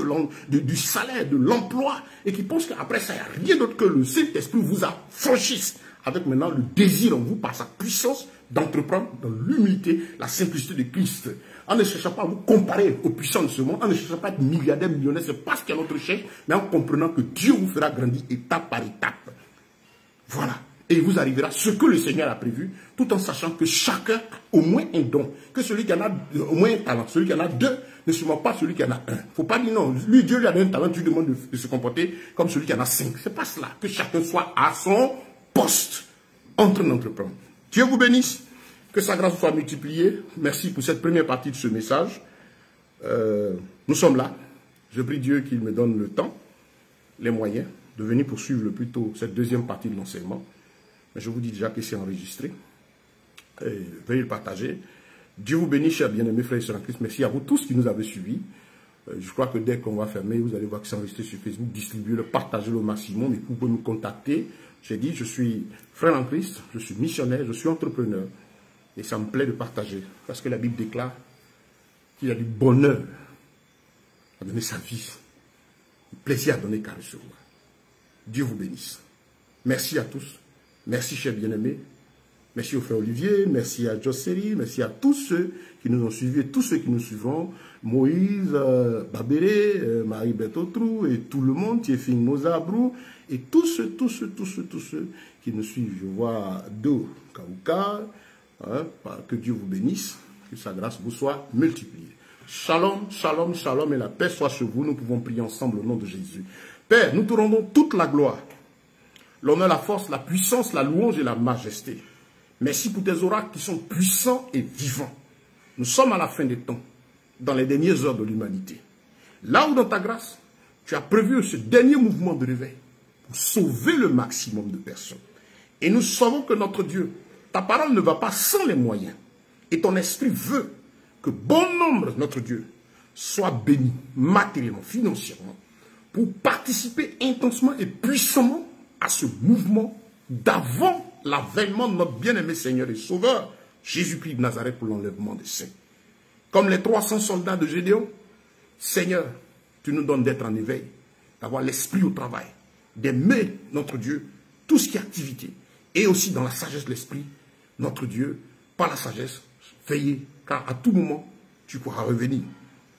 du salaire, de l'emploi, et qui pensent qu'après ça, il n'y a rien d'autre que le Saint-Esprit vous affranchisse, avec maintenant le désir en vous, par sa puissance, d'entreprendre dans l'humilité, la simplicité de Christ. En ne cherchant pas à vous comparer aux puissants de ce monde, en ne cherchant pas à être milliardaire, millionnaire, c'est pas ce qu'il y a notre recherche, mais en comprenant que Dieu vous fera grandir étape par étape. Voilà. Et il vous arrivera ce que le Seigneur a prévu, tout en sachant que chacun a au moins un don. Que celui qui en a au moins un talent, celui qui en a deux, ne se moque pas celui qui en a un. Il ne faut pas dire non, lui, Dieu lui a donné un talent, tu lui demandes de se comporter comme celui qui en a 5. Ce n'est pas cela. Que chacun soit à son poste en train d'entreprendre. Dieu vous bénisse. Que sa grâce soit multipliée. Merci pour cette première partie de ce message. Nous sommes là. Je prie Dieu qu'il me donne le temps, les moyens de venir poursuivre le plus tôt cette deuxième partie de l'enseignement. Mais je vous dis déjà que c'est enregistré. Veuillez le partager. Dieu vous bénisse, chers bien-aimés frères et sœurs en Christ. Merci à vous tous qui nous avez suivis. Je crois que dès qu'on va fermer, vous allez voir que c'est enregistré sur Facebook. Distribuez-le, partagez-le au maximum. Et vous pouvez nous contacter. J'ai dit, je suis frère en Christ, je suis missionnaire, je suis entrepreneur. Et ça me plaît de partager. Parce que la Bible déclare qu'il y a du bonheur à donner sa vie. Du plaisir à donner qu'à recevoir. Dieu vous bénisse. Merci à tous. Merci, chers bien-aimés. Merci au frère Olivier. Merci à Josseri. Merci à tous ceux qui nous ont suivis et tous ceux qui nous suivront. Moïse, Babéré, Marie-Beth Autrou et tout le monde, Tiefing Mozabrou et tous ceux qui nous suivent. Je vois Do Kaouka. Que Dieu vous bénisse, que sa grâce vous soit multipliée. Shalom, shalom, shalom et la paix soit sur vous. Nous pouvons prier ensemble au nom de Jésus. Père, nous te rendons toute la gloire, l'honneur, la force, la puissance, la louange et la majesté. Merci pour tes oracles qui sont puissants et vivants. Nous sommes à la fin des temps, dans les dernières heures de l'humanité. Là où dans ta grâce, tu as prévu ce dernier mouvement de réveil pour sauver le maximum de personnes. Et nous savons que notre Dieu, ta parole ne va pas sans les moyens. Et ton esprit veut que bon nombre, notre Dieu, soit béni matériellement, financièrement, pour participer intensément et puissamment à ce mouvement d'avant l'avènement de notre bien-aimé Seigneur et Sauveur, Jésus-Christ de Nazareth pour l'enlèvement des saints. Comme les 300 soldats de Gédéon, Seigneur, tu nous donnes d'être en éveil, d'avoir l'esprit au travail, d'aimer notre Dieu, tout ce qui est activité, et aussi dans la sagesse de l'esprit, notre Dieu, par la sagesse, veillez, car à tout moment, tu pourras revenir.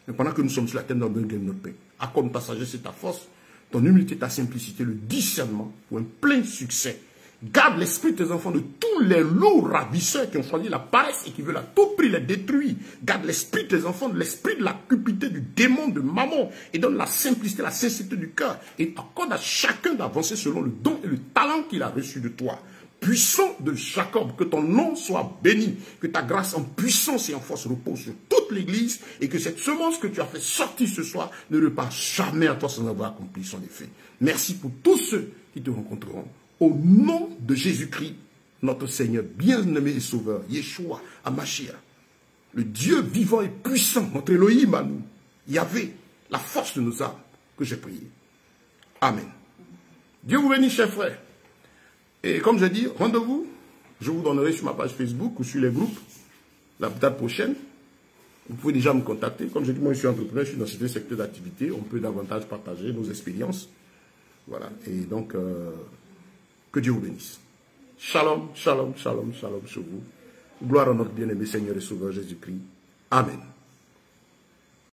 Mais pendant que nous sommes sur la terre, nous avons besoin de notre paix. Accorde ta sagesse et ta force, ton humilité, ta simplicité, le discernement, pour un plein succès. Garde l'esprit de tes enfants de tous les lourds ravisseurs qui ont choisi la paresse et qui veulent à tout prix les détruire. Garde l'esprit de tes enfants de l'esprit de la cupidité du démon de Mammon et donne la simplicité, la sincérité du cœur. Et accorde à chacun d'avancer selon le don et le talent qu'il a reçu de toi. Puissant de Jacob, que ton nom soit béni, que ta grâce en puissance et en force repose sur toute l'Église et que cette semence que tu as fait sortir ce soir ne repart jamais à toi sans avoir accompli son effet. Merci pour tous ceux qui te rencontreront. Au nom de Jésus-Christ, notre Seigneur bien-aimé et sauveur, Yeshua, Amashia, le Dieu vivant et puissant, notre Elohim à nous, Yahvé, la force de nos âmes, que j'ai prié. Amen. Dieu vous bénisse, chers frères. Et comme je dis, rendez-vous, je vous donnerai sur ma page Facebook ou sur les groupes la date prochaine. Vous pouvez déjà me contacter. Comme je dis, moi je suis entrepreneur, je suis dans ce secteur d'activité. On peut davantage partager nos expériences. Voilà. Et donc, que Dieu vous bénisse. Shalom, shalom, shalom, shalom sur vous. Gloire à notre bien-aimé Seigneur et Sauveur Jésus-Christ. Amen.